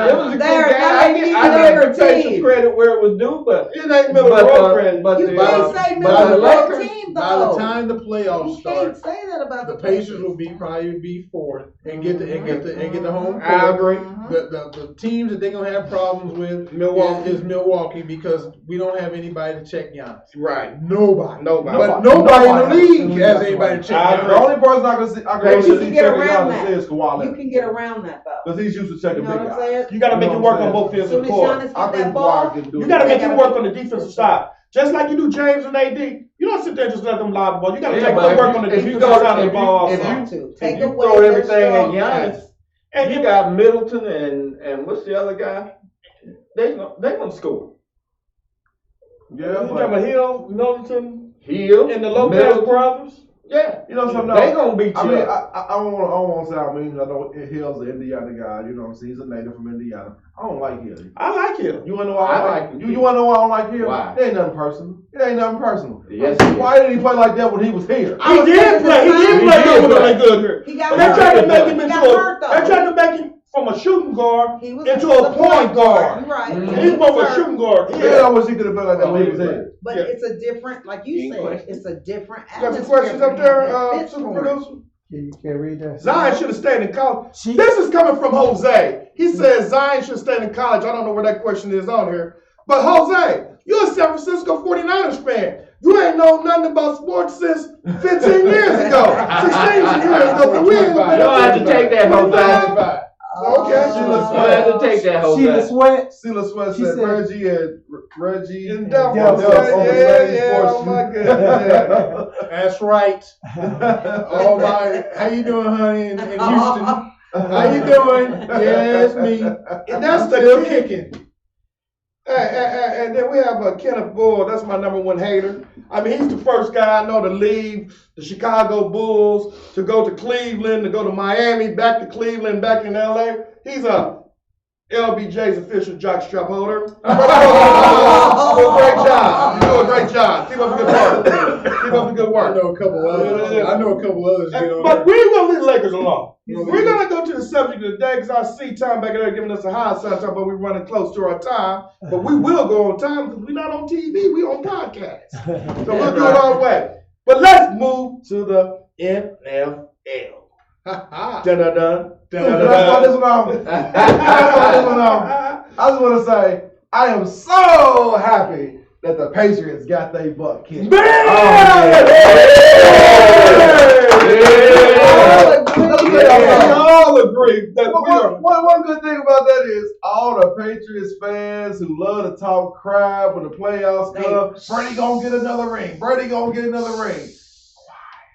Speaker 5: it was a good
Speaker 4: They're
Speaker 5: game.
Speaker 4: not
Speaker 5: I
Speaker 4: a
Speaker 5: give
Speaker 4: mediocre
Speaker 5: the Pacers
Speaker 4: team.
Speaker 5: credit where it was due, but
Speaker 1: It ain't middle of the road credit.
Speaker 5: but
Speaker 4: You
Speaker 5: the,
Speaker 4: can't say
Speaker 5: but
Speaker 4: middle
Speaker 5: the
Speaker 4: of the road
Speaker 5: Lakers,
Speaker 4: team can't
Speaker 6: by the
Speaker 4: though.
Speaker 6: time the playoffs
Speaker 4: You can't
Speaker 6: start,
Speaker 4: say that about
Speaker 6: the Pacers will probably be fourth and get the home court.
Speaker 5: I agree.
Speaker 6: The teams that they're gonna have problems with
Speaker 1: Milwaukee.
Speaker 6: is Milwaukee because we don't have anybody to check Giannis.
Speaker 1: Right.
Speaker 6: Nobody.
Speaker 1: Nobody.
Speaker 6: But nobody in the
Speaker 2: Nobody.
Speaker 6: league has anybody to check
Speaker 1: I
Speaker 6: Giannis.
Speaker 2: The only person I can see,
Speaker 4: You can get
Speaker 2: checking
Speaker 4: around
Speaker 2: Giannis
Speaker 4: that.
Speaker 2: is Kawhi
Speaker 4: You
Speaker 2: Leonard.
Speaker 4: can get around that though.
Speaker 2: Because he's used to
Speaker 4: You
Speaker 2: checking
Speaker 4: know
Speaker 2: big
Speaker 4: what I'm
Speaker 2: guys.
Speaker 4: saying?
Speaker 1: You got to make
Speaker 2: You
Speaker 1: it
Speaker 2: know
Speaker 1: work
Speaker 2: what
Speaker 1: on
Speaker 2: I'm
Speaker 1: both
Speaker 4: As
Speaker 1: ends
Speaker 4: soon
Speaker 1: of
Speaker 4: as
Speaker 1: the court.
Speaker 4: Giannis
Speaker 2: I
Speaker 4: get that
Speaker 2: think
Speaker 4: ball,
Speaker 2: Kawhi can do
Speaker 1: You
Speaker 2: it.
Speaker 1: got to make
Speaker 4: They
Speaker 1: it
Speaker 4: gotta
Speaker 1: work on the defensive side. Just like you do James and AD. You don't sit there and just let them lob the ball. You got to
Speaker 5: Yeah,
Speaker 1: take
Speaker 5: but
Speaker 1: good
Speaker 5: if
Speaker 1: work
Speaker 5: you-
Speaker 1: on the
Speaker 5: if you
Speaker 1: defensive
Speaker 5: go-
Speaker 1: side of the
Speaker 5: if you-
Speaker 1: ball.
Speaker 5: if
Speaker 1: also.
Speaker 5: you-
Speaker 4: Have to.
Speaker 5: If
Speaker 4: Take
Speaker 5: you
Speaker 4: away
Speaker 5: throw
Speaker 4: their
Speaker 5: everything at
Speaker 4: strong
Speaker 5: Giannis,
Speaker 4: guys.
Speaker 1: And
Speaker 5: you got Middleton and what's the other guy? They gonna score.
Speaker 2: Yeah,
Speaker 1: you talking
Speaker 2: but
Speaker 1: about Hill, Middleton,
Speaker 5: Hill
Speaker 1: and the Lopez
Speaker 5: Middleton.
Speaker 1: brothers.
Speaker 5: Yeah,
Speaker 2: you know something?
Speaker 5: they gonna beat
Speaker 2: I
Speaker 5: you.
Speaker 2: mean,
Speaker 5: up.
Speaker 2: I don't want to sound mean. I know Hill's the Indiana guy. You know what I'm saying? He's a native from Indiana. I don't like Hill.
Speaker 1: I like Hill.
Speaker 2: You wanna know why I
Speaker 5: I
Speaker 2: don't
Speaker 5: like
Speaker 2: like
Speaker 5: him
Speaker 2: you?
Speaker 5: too.
Speaker 2: You wanna know why I don't like Hill?
Speaker 5: Why?
Speaker 2: It ain't nothing personal. It ain't nothing personal.
Speaker 5: Yes, it is.
Speaker 2: Why didn't he play like that when he was here?
Speaker 1: He did play. He did play
Speaker 5: He
Speaker 1: good
Speaker 5: did
Speaker 1: when
Speaker 5: play.
Speaker 1: they good here.
Speaker 4: He got
Speaker 1: But they
Speaker 4: hurt.
Speaker 1: tried to make him
Speaker 4: He
Speaker 1: into
Speaker 4: got hurt, though.
Speaker 1: they tried to make him from a shooting guard
Speaker 4: He was
Speaker 1: into
Speaker 4: he was
Speaker 1: a point guard.
Speaker 4: You're right.
Speaker 5: Mhm.
Speaker 1: And he's more of a shooting guard.
Speaker 2: Yeah, I
Speaker 1: Yeah.
Speaker 2: wish he could have played like that when he was here.
Speaker 4: But
Speaker 1: Yeah.
Speaker 4: it's a different, like you
Speaker 5: Ain't
Speaker 4: said,
Speaker 5: question.
Speaker 4: it's a different
Speaker 1: You got some
Speaker 4: atmosphere
Speaker 1: questions up
Speaker 4: for
Speaker 1: there,
Speaker 4: him that fits
Speaker 1: super
Speaker 4: for him.
Speaker 1: producer?
Speaker 7: You can't read that.
Speaker 1: Zion should have stayed in college.
Speaker 7: She-
Speaker 1: This is coming from Jose. He says Zion should stay in college. I don't know where that question is on here. But Jose, you're a San Francisco 49ers fan. You ain't known nothing about sports since 15 years ago. 16 years ago. So we ain't
Speaker 5: You don't have to take that, Jose.
Speaker 1: Okay.
Speaker 5: You don't have to take that,
Speaker 7: Sheila
Speaker 5: Jose.
Speaker 7: Sweat.
Speaker 2: Sheila Sweat
Speaker 7: She
Speaker 2: said
Speaker 7: said-
Speaker 2: Reggie
Speaker 1: In
Speaker 2: and
Speaker 1: Dallas.
Speaker 2: Dallas on the ladies'
Speaker 1: Yeah, oh
Speaker 2: portion.
Speaker 1: my goodness.
Speaker 6: That's right. Oh my, how you doing, honey, in Houston? How you doing? Yeah, it's me.
Speaker 1: And that's
Speaker 6: I'm
Speaker 1: the
Speaker 6: still
Speaker 1: kid.
Speaker 6: kicking.
Speaker 1: And then we have Kenneth Bull. That's my number one hater. I mean, he's the first guy I know to leave the Chicago Bulls, to go to Cleveland, to go to Miami, back to Cleveland, back in LA. He's a LBJ's official jockstrap holder. You do a great job. You do a great job. Keep up the good work. Keep up the good
Speaker 6: I
Speaker 1: work.
Speaker 6: know a couple others. I know a couple others. Get on
Speaker 1: But
Speaker 6: there.
Speaker 1: we ain't gonna leave the Lakers alone.
Speaker 6: You know,
Speaker 1: We're gonna go to the subject of the day because I see time back there giving us a high sign, talking about we're running close to our time. But we will go on time because we're not on TV, we on podcast. So we'll do it all the way. But let's move to the NFL. Dun-dun-dun.
Speaker 2: That's why this one on. I just want to say, I am so happy that the Patriots got their butt kicked.
Speaker 1: We all agree that we are.
Speaker 2: One good thing about that is all the Patriots fans who love to talk crap when the playoffs come. Brady gonna get another ring. Brady gonna get another ring.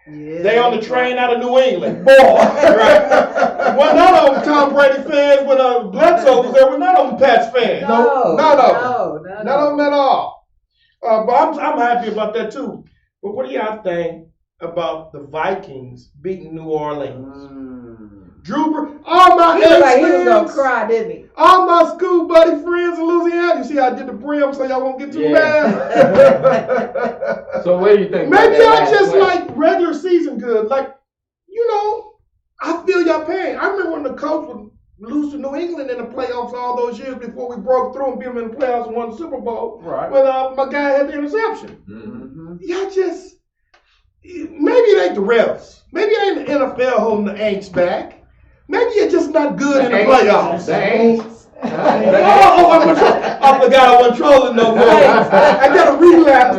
Speaker 4: Yeah.
Speaker 1: They on the train out of New England. Boy. Right. Well, none of them Tom Brady fans when Bledsoe was there. Were none of them Pats fans.
Speaker 4: No,
Speaker 1: none of them.
Speaker 4: no,
Speaker 1: None of them at all. But I'm happy about that too. But what do y'all think about the Vikings beating New Orleans? Drew, all my
Speaker 4: He was like, he was gonna
Speaker 1: ex-friends,
Speaker 4: cry, didn't he?
Speaker 1: all my school buddy friends in Louisiana. You see, I did the brim so y'all won't get too
Speaker 5: Yeah.
Speaker 1: mad.
Speaker 5: So what do you think?
Speaker 1: Maybe
Speaker 5: about
Speaker 1: I
Speaker 5: that
Speaker 1: just
Speaker 5: last
Speaker 1: like regular season good. Like, you know, I feel y'all pain. I remember when the coach would lose to New England in the playoffs all those years before we broke through and beat them in the playoffs and won the Super Bowl.
Speaker 2: Right.
Speaker 1: When my guy had the interception.
Speaker 5: Mhm.
Speaker 1: Y'all just, maybe it ain't the refs. Maybe it ain't the NFL holding the Aints back. Maybe you're just not good in the playoffs.
Speaker 5: The Aints.
Speaker 1: I forgot I wasn't trolling no more. I got to relapse.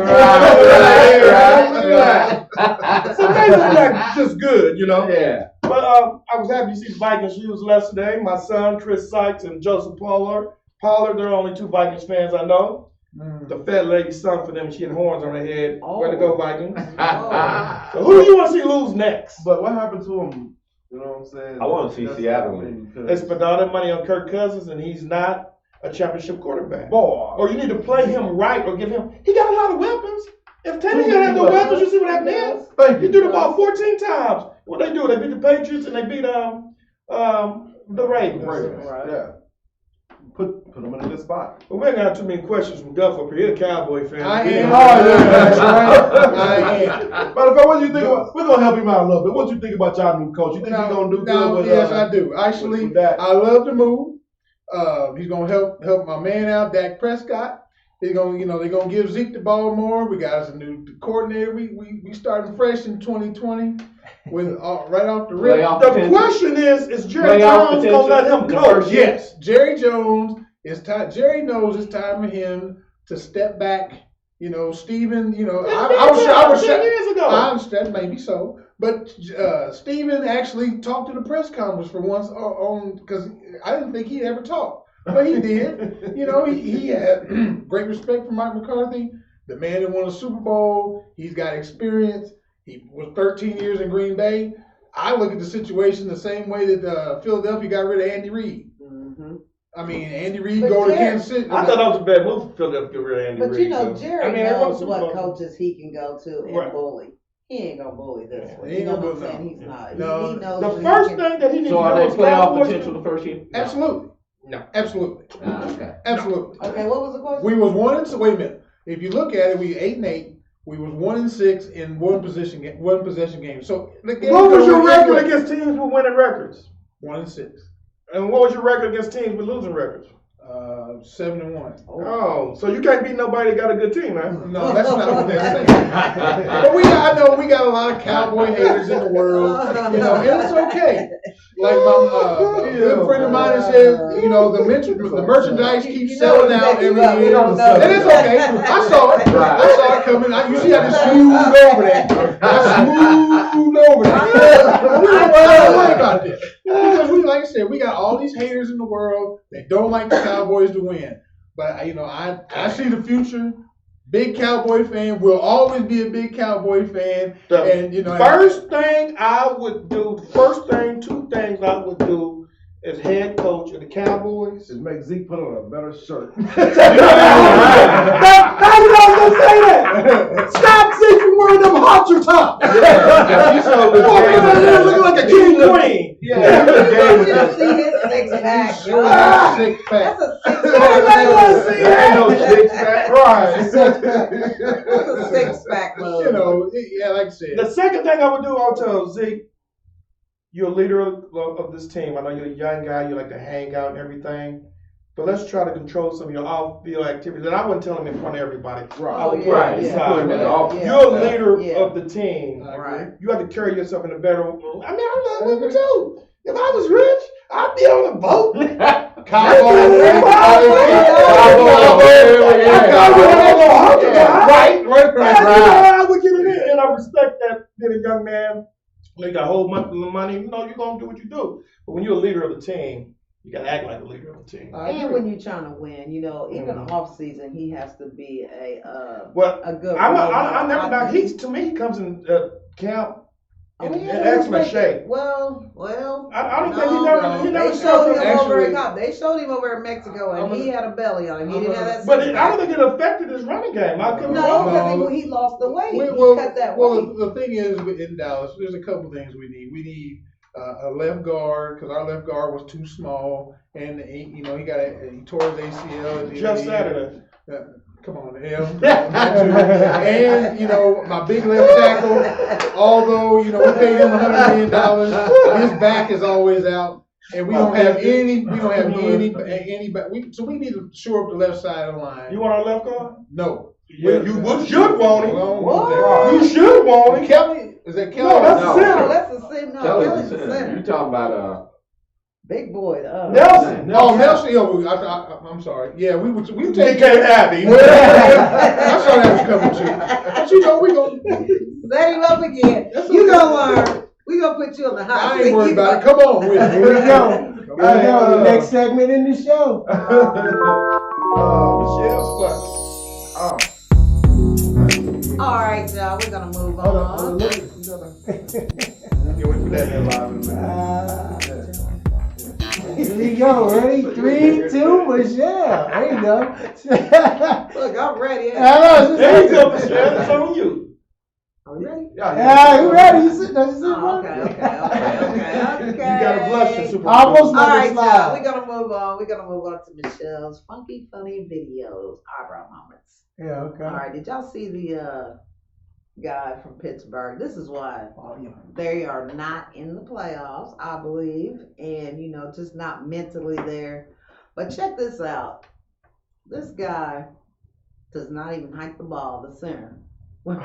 Speaker 1: So maybe they're not just good, you know.
Speaker 5: Yeah.
Speaker 1: But I was happy to see the Vikings use yesterday. My son, Chris Sykes, and Joseph Pollard, they're the only two Vikings fans I know. The fat lady sung for them. She had horns on her head. Way to go, Vikings. So who do you want to see lose next?
Speaker 2: But what happened to him? You know what I'm saying?
Speaker 5: I wanna see
Speaker 2: That's
Speaker 5: Seattle
Speaker 2: happening
Speaker 1: They
Speaker 2: because-
Speaker 1: spent all that money on Kirk Cousins, and he's not a championship quarterback.
Speaker 2: Boy.
Speaker 1: Or you need to play him right or give him. He got a lot of weapons. If Tannehill had no weapons, you see what happened then?
Speaker 2: Thank
Speaker 1: He
Speaker 2: you.
Speaker 1: threw the ball 14 times. What they do? They beat the Patriots and they beat the Ravens.
Speaker 2: Yeah. Put him in a good spot.
Speaker 1: But we ain't got too many questions from Duff up here. He's a Cowboy fan.
Speaker 6: I
Speaker 1: We-
Speaker 6: am.
Speaker 2: Oh, yeah, that's right.
Speaker 6: I am.
Speaker 2: Matter of fact, what do you think about? We're gonna help him out a little bit. What you think about y'all new coach? You think he's gonna do good
Speaker 6: No,
Speaker 2: with?
Speaker 6: yes, I do. Actually,
Speaker 2: with that?
Speaker 6: I love the move. He's gonna help my man out, Dak Prescott. they're gonna give Zeke the ball more. We got us a new coordinator. We starting fresh in 2020 with right off the rip.
Speaker 5: Playoff
Speaker 1: The
Speaker 5: potential.
Speaker 1: question is Jerry
Speaker 5: Playoff
Speaker 1: Jones gonna let him
Speaker 5: potential.
Speaker 1: coach?
Speaker 6: Yes, Jerry Jones is time. Jerry knows it's time for him to step back. Steven. I was
Speaker 1: 10 years ago.
Speaker 6: I understand, maybe so, but Steven actually talked to the press conference for once on because I didn't think he'd ever talk, but he did. He had great respect for Mike McCarthy, the man that won a Super Bowl. He's got experience. He was 13 years in Green Bay. I look at the situation the same way that Philadelphia got rid of Andy Reid. I mean, Andy Reid
Speaker 4: But
Speaker 6: go to
Speaker 4: Jerry-
Speaker 6: Kansas City.
Speaker 1: I thought that was a bad move for Philadelphia to get rid of Andy
Speaker 4: But
Speaker 1: Reid.
Speaker 4: Jerry
Speaker 1: they won the
Speaker 4: knows
Speaker 1: Super
Speaker 4: what
Speaker 1: Bowl.
Speaker 4: coaches he can go to and
Speaker 1: Right.
Speaker 4: bully. He ain't gonna bully this one.
Speaker 6: He ain't
Speaker 4: You know
Speaker 6: gonna
Speaker 4: what I'm
Speaker 6: do
Speaker 4: saying?
Speaker 6: no.
Speaker 4: He's not.
Speaker 6: No.
Speaker 4: He knows
Speaker 1: The
Speaker 4: what
Speaker 1: first
Speaker 4: he can.
Speaker 1: thing that he needs
Speaker 5: So
Speaker 1: to
Speaker 5: are
Speaker 1: know
Speaker 5: they
Speaker 1: is
Speaker 5: playoff
Speaker 1: Cowboys-
Speaker 5: potential the first year? No.
Speaker 6: Absolutely.
Speaker 1: No.
Speaker 6: Absolutely.
Speaker 5: Okay.
Speaker 6: Absolutely.
Speaker 4: Okay, what was the question?
Speaker 6: We was 1-6. Wait a minute. If you look at it, we 8-8. We was 1-6 in one possession game. So the game.
Speaker 1: What was your record against teams with winning records?
Speaker 6: 1-6.
Speaker 1: And what was your record against teams with losing records?
Speaker 6: 7-1.
Speaker 1: Oh, so you can't beat nobody that got a good team, man.
Speaker 6: No, that's not what they're saying. But I know we got a lot of cowboy haters in the world, and it's okay. Like my good friend of mine said, the merchandise keeps selling out every year. And it's okay. I saw it coming. You see, I just smoothed over that. We don't worry about this. Because like I said, we got all these haters in the world that don't like the Cowboys to win. But I see the future. Big Cowboy fan. Will always be a big Cowboy fan.
Speaker 1: Two things I would do as head coach of the Cowboys.
Speaker 2: Just make Zeke put on a better shirt.
Speaker 1: How you gonna say that? Stop Zeke from wearing them halter tops. Looking like a king queen.
Speaker 4: You don't see his six pack.
Speaker 6: Six pack.
Speaker 4: That's a six
Speaker 1: Everybody wanna see
Speaker 5: There ain't no
Speaker 1: that.
Speaker 5: six pack.
Speaker 6: Right.
Speaker 4: That's a six pack move.
Speaker 6: Like I said.
Speaker 1: The second thing I would do, I'll tell Zeke, you're a leader of this team. I know you're a young guy. You like to hang out and everything. But let's try to control some of your off-field activities. And I wouldn't tell him in front of everybody. I would put it
Speaker 5: Right.
Speaker 1: inside.
Speaker 5: Put him in the office.
Speaker 1: You're a leader
Speaker 4: Yeah.
Speaker 1: of the team.
Speaker 4: Right.
Speaker 1: You have to carry yourself in a better. I mean, I love women too. If I was rich, I'd be on a boat. Right. I would get it in, and I respect that. Being a young man, you got a whole bunch of money. You're gonna do what you do. But when you're a leader of the team, you gotta act like a leader of the team.
Speaker 4: And when you're trying to win, even off season, he has to be a good.
Speaker 1: I never knock. To me, he comes in camp in excellent shape.
Speaker 4: Well.
Speaker 1: I don't think he never.
Speaker 4: They showed him
Speaker 6: Actually-
Speaker 4: They showed him over in Mexico, and he had a belly on him. He didn't have that.
Speaker 1: But
Speaker 4: six
Speaker 1: I don't
Speaker 4: pack.
Speaker 1: think it affected his running game. I couldn't.
Speaker 4: No,
Speaker 6: No.
Speaker 4: because he lost the weight. He
Speaker 6: Well,
Speaker 4: cut that weight.
Speaker 6: the thing is, in Dallas, there's a couple things we need. We need a left guard because our left guard was too small, and he tore his ACL. At the
Speaker 1: Just
Speaker 6: end of the year.
Speaker 1: Saturday.
Speaker 6: Come on, M. And my big left tackle. Although we paid him $100 million, his back is always out, and we don't have any. We don't have any. So we need to shore up the left side of the line.
Speaker 1: You want our left guard?
Speaker 6: No.
Speaker 1: You should want him.
Speaker 4: What?
Speaker 1: You should want him.
Speaker 6: Kelly? Is that Kelly?
Speaker 1: No, that's
Speaker 5: No.
Speaker 1: the center.
Speaker 4: No, that's the center. No,
Speaker 5: Kelly's
Speaker 4: Kelly's
Speaker 5: the
Speaker 4: the
Speaker 5: center.
Speaker 4: center.
Speaker 5: You talking about
Speaker 4: Big boy.
Speaker 1: Nelson.
Speaker 6: Oh, Nelson. I'm sorry. Yeah, we
Speaker 1: He
Speaker 6: take.
Speaker 1: can't have him.
Speaker 6: I saw that was coming too. But we gonna.
Speaker 4: Set him up again.
Speaker 6: That's
Speaker 4: You
Speaker 6: okay.
Speaker 4: gonna learn. We gonna put you on the hot
Speaker 6: I
Speaker 4: seat.
Speaker 6: ain't worried about it. Come on with it.
Speaker 7: Here we go. I know the next segment in the show.
Speaker 4: All right, y'all. We're gonna move
Speaker 2: Hold
Speaker 4: on.
Speaker 2: on, look.
Speaker 7: Here we go. Ready? 3, 2, Michelle. There you go.
Speaker 4: Look, I'm ready.
Speaker 7: I know.
Speaker 1: There you go, Michelle. It's on you.
Speaker 4: Are you ready?
Speaker 7: Yeah, you ready? You sit there. You sit
Speaker 4: Oh,
Speaker 7: there.
Speaker 4: okay.
Speaker 1: You gotta blush and super.
Speaker 7: Almost
Speaker 4: All
Speaker 7: like
Speaker 4: right,
Speaker 7: a
Speaker 4: y'all.
Speaker 7: slide.
Speaker 4: We're gonna move on. We're gonna move on to Michelle's funky, funny videos, eyebrow moments.
Speaker 7: Yeah, okay.
Speaker 4: All right, did y'all see the guy from Pittsburgh? This is why they are not in the playoffs, I believe, and just not mentally there. But check this out. This guy does not even hike the ball to center. Play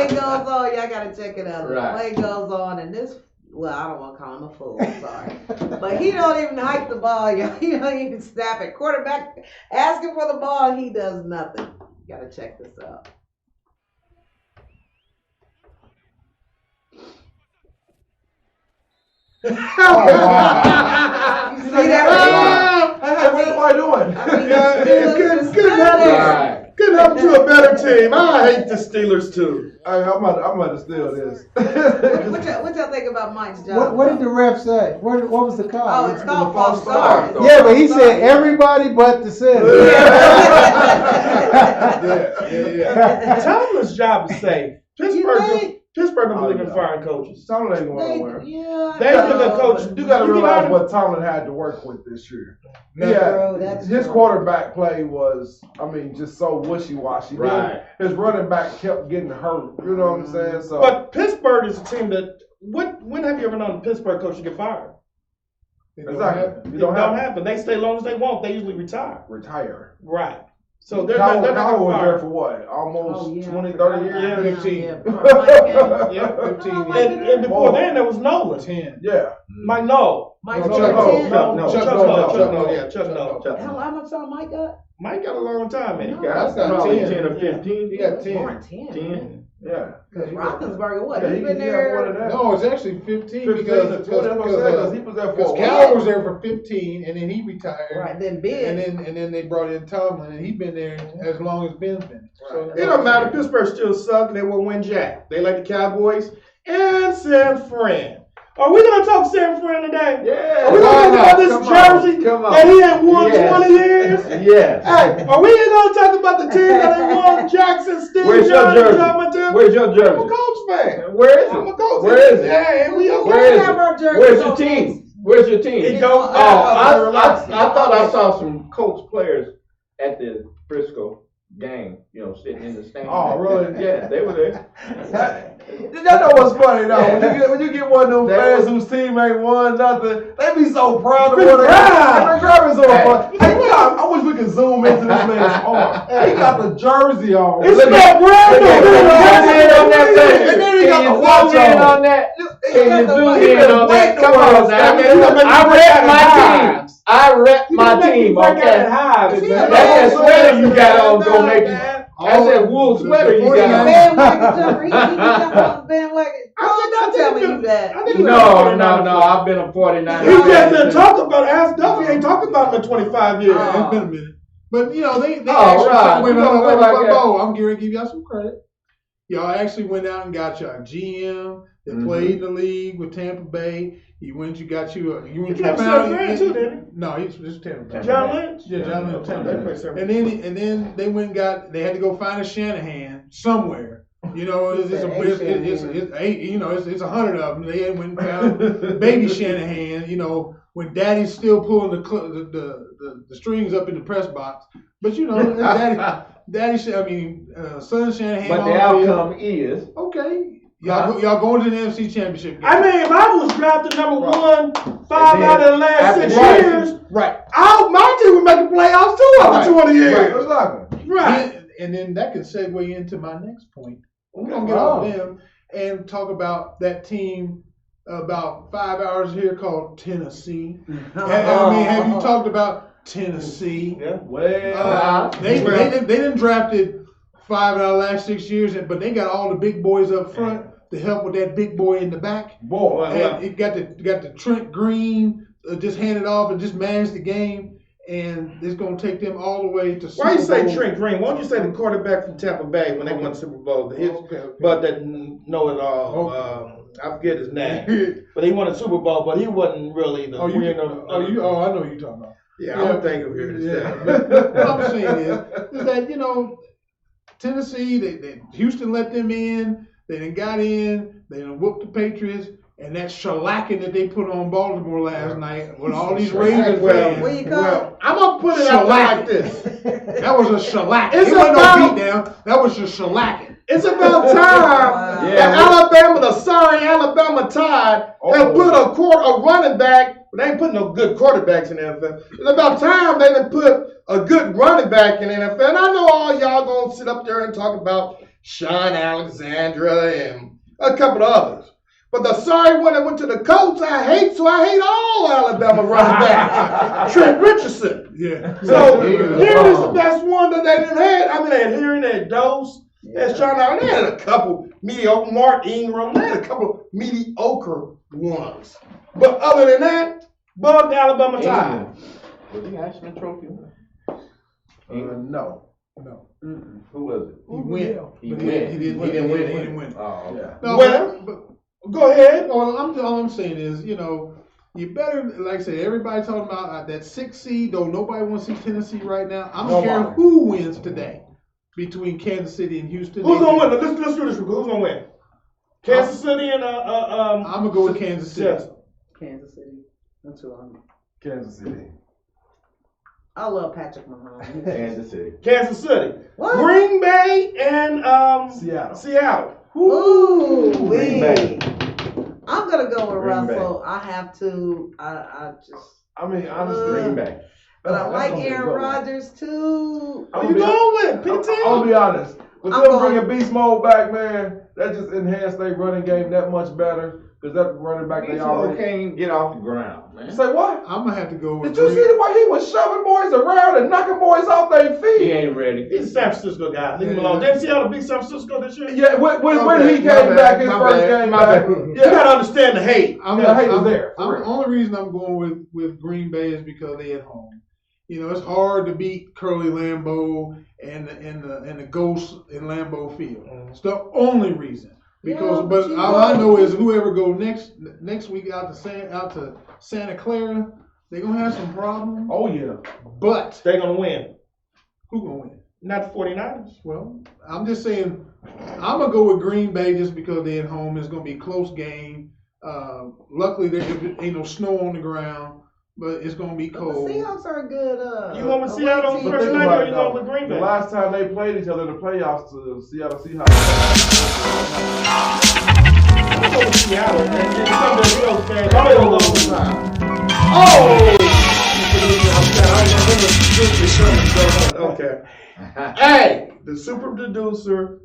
Speaker 4: goes on, y'all gotta check it out.
Speaker 5: Right.
Speaker 4: Play goes on, and this, well, I don't want to call him a fool, sorry, but he don't even hike the ball, y'all. He don't even snap it. Quarterback asking for the ball, he does nothing. You gotta check this out.
Speaker 2: Oh,
Speaker 4: You see that?
Speaker 2: Hey, what am I doing?
Speaker 4: I mean,
Speaker 1: Yeah,
Speaker 4: Steelers
Speaker 1: it couldn't
Speaker 4: just
Speaker 1: happen.
Speaker 4: stood there.
Speaker 5: Right.
Speaker 1: Couldn't happen to a better team. I hate the Steelers too.
Speaker 2: Hey, I'm about to steal this.
Speaker 4: What y'all think about Mike's job?
Speaker 7: What did the ref say? What was the call?
Speaker 4: Oh, it's called
Speaker 2: false
Speaker 4: false start.
Speaker 2: start.
Speaker 7: Yeah, but he said everybody but the center.
Speaker 6: Yeah.
Speaker 1: Tomlin's job is safe. Pittsburgh don't believe in
Speaker 2: yeah.
Speaker 1: firing coaches.
Speaker 2: Tomlin ain't going nowhere.
Speaker 4: Yeah.
Speaker 1: They look at coach.
Speaker 2: You got to
Speaker 1: You
Speaker 2: realize
Speaker 1: gotta-
Speaker 2: what Tomlin had to work with this year.
Speaker 4: Bro, that's
Speaker 2: His
Speaker 4: true.
Speaker 2: quarterback play was, just so wishy-washy.
Speaker 5: Right.
Speaker 2: His running back kept getting hurt. You know what I'm saying? So
Speaker 1: But Pittsburgh is a team that. When have you ever known a Pittsburgh coach to get fired?
Speaker 2: exactly.
Speaker 1: It don't happen. They stay long as they want. They usually retire.
Speaker 2: Retire.
Speaker 1: Right. So they're
Speaker 2: Cowell
Speaker 1: not
Speaker 2: was
Speaker 1: gonna
Speaker 2: there
Speaker 1: fire.
Speaker 2: for what? Almost
Speaker 4: Oh, yeah,
Speaker 2: 20,
Speaker 4: I
Speaker 2: 30
Speaker 4: forgot
Speaker 2: years?
Speaker 4: about
Speaker 6: 15.
Speaker 4: him.
Speaker 1: Yeah,
Speaker 6: 15
Speaker 4: Oh,
Speaker 6: years.
Speaker 1: And before then there was Nolan.
Speaker 6: 10.
Speaker 2: Yeah.
Speaker 1: Mike Noll.
Speaker 4: Mike
Speaker 6: No,
Speaker 4: Noll.
Speaker 6: Chuck Noll.
Speaker 5: No,
Speaker 6: Chuck
Speaker 1: Chuck
Speaker 6: Noll.
Speaker 1: Noll.
Speaker 6: Chuck
Speaker 1: Chuck
Speaker 6: Noll.
Speaker 1: Noll. Yeah, Chuck Noll.
Speaker 4: How much time Mike got?
Speaker 1: Mike got a long time, man.
Speaker 6: That's got
Speaker 5: Probably
Speaker 6: 10.
Speaker 5: 10 or 15.
Speaker 6: He got 10.
Speaker 4: More than 10.
Speaker 5: 10.
Speaker 2: Yeah.
Speaker 4: Because Roethlisberger, what?
Speaker 2: Yeah,
Speaker 4: He's
Speaker 2: he
Speaker 4: been
Speaker 2: got more
Speaker 4: there.
Speaker 2: than that.
Speaker 6: No, it's actually 15
Speaker 2: 15
Speaker 6: because
Speaker 2: to 20, that's what I'm saying, 'cause he was there for a while.
Speaker 6: Cowell was there for 15 and then he retired.
Speaker 4: Right, then Ben.
Speaker 6: And then they brought in Tomlin and he's been there as long as Ben's been. So
Speaker 1: It don't matter. Pittsburgh still suck. They will win jack. They like the Cowboys and San Fran. Are we gonna talk San Fran today?
Speaker 5: Yeah.
Speaker 1: Are we gonna talk about this
Speaker 5: Come
Speaker 1: jersey
Speaker 5: on, come on.
Speaker 1: that he ain't won
Speaker 5: Yes.
Speaker 1: 20 years?
Speaker 5: Yes.
Speaker 1: Hey, are we gonna talk about the team that ain't won? Jackson, Steve
Speaker 5: Where's your
Speaker 1: Jones,
Speaker 5: jersey?
Speaker 1: John Mattel?
Speaker 5: Where's your
Speaker 1: I'm a
Speaker 5: jersey?
Speaker 1: Colts fan.
Speaker 5: Where is
Speaker 1: I'm a
Speaker 5: it?
Speaker 1: Colts
Speaker 5: Where
Speaker 1: fan.
Speaker 5: is it?
Speaker 1: Yeah, and we okay.
Speaker 5: Where is
Speaker 4: have our
Speaker 5: it?
Speaker 4: jerseys
Speaker 5: Where's your
Speaker 4: on
Speaker 5: team?
Speaker 4: next.
Speaker 5: Where's your team?
Speaker 1: It don't
Speaker 5: Oh,
Speaker 1: matter.
Speaker 5: I thought I saw some Colts players at the Frisco game, sitting in the stands.
Speaker 2: Oh, really?
Speaker 5: Yeah, they were there.
Speaker 2: You know what's funny though? When you get one of them
Speaker 5: That
Speaker 2: fans
Speaker 5: was-
Speaker 2: whose team ain't won nothing, they be so proud of
Speaker 1: Big
Speaker 2: what they
Speaker 1: Rob.
Speaker 2: got. Grab his arm.
Speaker 5: Hey.
Speaker 2: Hey, God, I wish we could zoom into this man's arm. He got the jersey on.
Speaker 1: It's
Speaker 5: Look
Speaker 1: not
Speaker 5: at-
Speaker 1: Brandon.
Speaker 5: Can you zoom in on that thing?
Speaker 2: And then he
Speaker 5: Can
Speaker 2: got
Speaker 5: you
Speaker 2: the watch
Speaker 5: zoom in
Speaker 2: on.
Speaker 5: on that? Can you zoom
Speaker 2: He
Speaker 5: in
Speaker 2: been
Speaker 5: on that?
Speaker 2: waiting
Speaker 5: Come
Speaker 2: on
Speaker 5: on
Speaker 2: us.
Speaker 5: now.
Speaker 1: He's gonna make
Speaker 5: I
Speaker 1: you break
Speaker 5: rep
Speaker 1: out
Speaker 5: my
Speaker 1: in
Speaker 5: team.
Speaker 1: hives.
Speaker 5: I rep my team, okay?
Speaker 1: Hives, man.
Speaker 5: That's that sweater you got on gonna make you. That's that wool sweater you got on.
Speaker 4: Bandwagon jumper. He jumped on the bandwagon. Don't tell me you that.
Speaker 1: I think
Speaker 5: No, I've been a 49.
Speaker 1: He just didn't talk about Ask Duffy. Ain't talking about him in 25 years.
Speaker 6: Yeah, it's been a minute. But they
Speaker 5: Oh,
Speaker 6: actually
Speaker 5: right.
Speaker 6: wait,
Speaker 5: You don't
Speaker 6: wait,
Speaker 5: feel like that.
Speaker 6: I'm going to give y'all some credit. Y'all actually went out and got y'all GM that
Speaker 5: Mhm.
Speaker 6: played in the league with Tampa Bay. You went and got you
Speaker 1: He played for San Fran too, didn't he?
Speaker 6: No, he's just Tampa Bay.
Speaker 1: John Lynch?
Speaker 6: Yeah, John Lynch.
Speaker 1: Okay,
Speaker 6: Tampa
Speaker 1: they
Speaker 6: Bay.
Speaker 1: play San Fran.
Speaker 6: And then they went and they had to go find a Shanahan somewhere. It's 100 of them. They went and found baby Shanahan. When Daddy's still pulling the strings up in the press box. But Daddy. Son Shanahan.
Speaker 5: But the
Speaker 6: on field.
Speaker 5: outcome is.
Speaker 6: Okay. Y'all going to the NFC Championship game.
Speaker 1: I mean, if I was drafted number one 5
Speaker 5: And then
Speaker 1: out of the last
Speaker 5: after
Speaker 1: 6
Speaker 5: that-
Speaker 1: years,
Speaker 6: Right.
Speaker 1: my team would make the playoffs too after 20 years.
Speaker 2: What's happening?
Speaker 1: Right.
Speaker 6: And then that can segue into my next point. We're going to get off them and talk about that team about 5 hours here called Tennessee. Have you talked about Tennessee?
Speaker 1: Yeah.
Speaker 2: Well,
Speaker 6: They didn't drafted 5 out of the last 6 years, but they got all the big boys up front to help with that big boy in the back.
Speaker 2: boy.
Speaker 6: And it got the Trent Green just handed off and just managed the game, and it's going to take them all the way to Super
Speaker 1: Why you say
Speaker 6: Bowl.
Speaker 1: Trent Green? Why don't you say the quarterback from Tampa Bay when they won the Super Bowl?
Speaker 6: Okay.
Speaker 1: But that know it all. I forget his name. But he won a Super Bowl, but he wasn't really the winner.
Speaker 6: I know who you're talking about.
Speaker 1: Yeah, I'm thinking here to
Speaker 6: Yeah,
Speaker 1: say.
Speaker 6: but what I'm saying is that Tennessee, Houston let them in. They done got in. They done whooped the Patriots, And that shellacking that they put on Baltimore last night with all these Ravens fans.
Speaker 4: What you call
Speaker 1: Well, I'm gonna put it out there like this.
Speaker 6: That was a shellacking.
Speaker 1: It's
Speaker 6: It wasn't
Speaker 1: about-
Speaker 6: no beat down. That was just shellacking.
Speaker 1: It's about time
Speaker 5: Yeah,
Speaker 1: that Alabama, the sorry Alabama Tide, have put a running back. They ain't putting no good quarterbacks in the NFL. It's about time they done put a good running back in the NFL. And I know all y'all gonna sit up there and talk about Sean Alexandra and a couple of others. But the sorry one that went to the Colts, I hate all Alabama running backs. Trent Richardson.
Speaker 6: Yeah.
Speaker 1: So here is the best one that they done had. I mean, they had Hearing, they had Dose, they had Sean Allen. They had a couple mediocre, Mark Ingram. They had a couple mediocre ones. But other than that, bug the Alabama Tide.
Speaker 5: Was he Heisman Trophy?
Speaker 2: No.
Speaker 6: No.
Speaker 5: Who was it?
Speaker 6: He went.
Speaker 5: He
Speaker 6: But
Speaker 5: went.
Speaker 6: He didn't
Speaker 5: He didn't win
Speaker 6: He
Speaker 5: it.
Speaker 6: didn't win.
Speaker 5: Oh, okay.
Speaker 6: No,
Speaker 1: Well,
Speaker 6: but
Speaker 1: Go ahead.
Speaker 6: all I'm saying is, you know, you better, like I said, everybody talking about that 6th seed, though nobody wants to see Tennessee right now. I don't care who wins today between Kansas City and Houston.
Speaker 1: Who's gonna win? Let's do this real quick. Who's gonna win? Kansas City and
Speaker 6: I'm gonna go with Kansas City.
Speaker 1: Yes.
Speaker 4: Kansas City. That's who I'm.
Speaker 2: Kansas City.
Speaker 4: I love Patrick Mahomes.
Speaker 5: Kansas City.
Speaker 1: Kansas City.
Speaker 4: What?
Speaker 1: Green Bay and Seattle.
Speaker 4: Ooh,
Speaker 5: Green Bay.
Speaker 4: I'm gonna go with
Speaker 5: Green Bay.
Speaker 4: Russell. I have to. I just.
Speaker 2: I mean, honestly,
Speaker 5: Green Bay.
Speaker 4: But I
Speaker 2: that's
Speaker 4: like
Speaker 2: gonna be a
Speaker 4: Aaron
Speaker 2: good one.
Speaker 4: Rodgers too.
Speaker 1: Who you going with? Pick a
Speaker 2: I'm
Speaker 1: team.
Speaker 2: gonna be honest. With
Speaker 4: I'm
Speaker 2: them
Speaker 4: going-
Speaker 2: bringing beast mode back, man, that just enhanced their running game that much better. Because that running back they
Speaker 5: Beast
Speaker 2: already.
Speaker 5: can't get off the ground, man.
Speaker 2: Say what?
Speaker 6: I'm gonna have to go with
Speaker 2: Did you see the way he was shoving boys around and knocking boys off their
Speaker 5: He
Speaker 2: feet?
Speaker 5: ain't ready.
Speaker 1: He's a San Francisco guy. Leave him alone. Didn't Seattle beat San Francisco this year?
Speaker 2: Yeah, when
Speaker 6: Okay,
Speaker 2: he
Speaker 6: my
Speaker 2: came
Speaker 6: bad,
Speaker 2: back his
Speaker 6: my
Speaker 2: first
Speaker 6: bad,
Speaker 2: game
Speaker 6: my
Speaker 2: back.
Speaker 6: bad.
Speaker 1: You gotta understand the hate.
Speaker 2: The hate was there, for real.
Speaker 6: The only reason I'm going with Green Bay is because they at home. You know, it's hard to beat Curly Lambeau and the Ghost in Lambeau Field. It's the only reason. Because,
Speaker 4: Yeah,
Speaker 6: but
Speaker 4: but
Speaker 6: all I know is whoever go next week out to Santa Clara, they're gonna have some problems.
Speaker 2: Oh yeah.
Speaker 6: But
Speaker 1: They're gonna win.
Speaker 6: who gonna win?
Speaker 1: Not the 49ers.
Speaker 6: Well, I'm just saying, I'm gonna go with Green Bay just because they're at home. It's gonna be a close game. Luckily, there ain't no snow on the ground, but it's gonna be
Speaker 4: But
Speaker 6: cold.
Speaker 4: the Seahawks are a good.
Speaker 1: You going with
Speaker 4: away
Speaker 1: Seattle
Speaker 4: team.
Speaker 1: first
Speaker 2: Think
Speaker 1: night
Speaker 2: about
Speaker 1: or
Speaker 2: it,
Speaker 1: you going
Speaker 2: though.
Speaker 1: with Green
Speaker 2: The
Speaker 1: Bay?
Speaker 2: last time they played each other in the playoffs, the Seattle Seahawks.
Speaker 1: I'm going with Seattle. And it's something that Bills game. I'm gonna go overtime. Oh! Okay. Hey, the super producer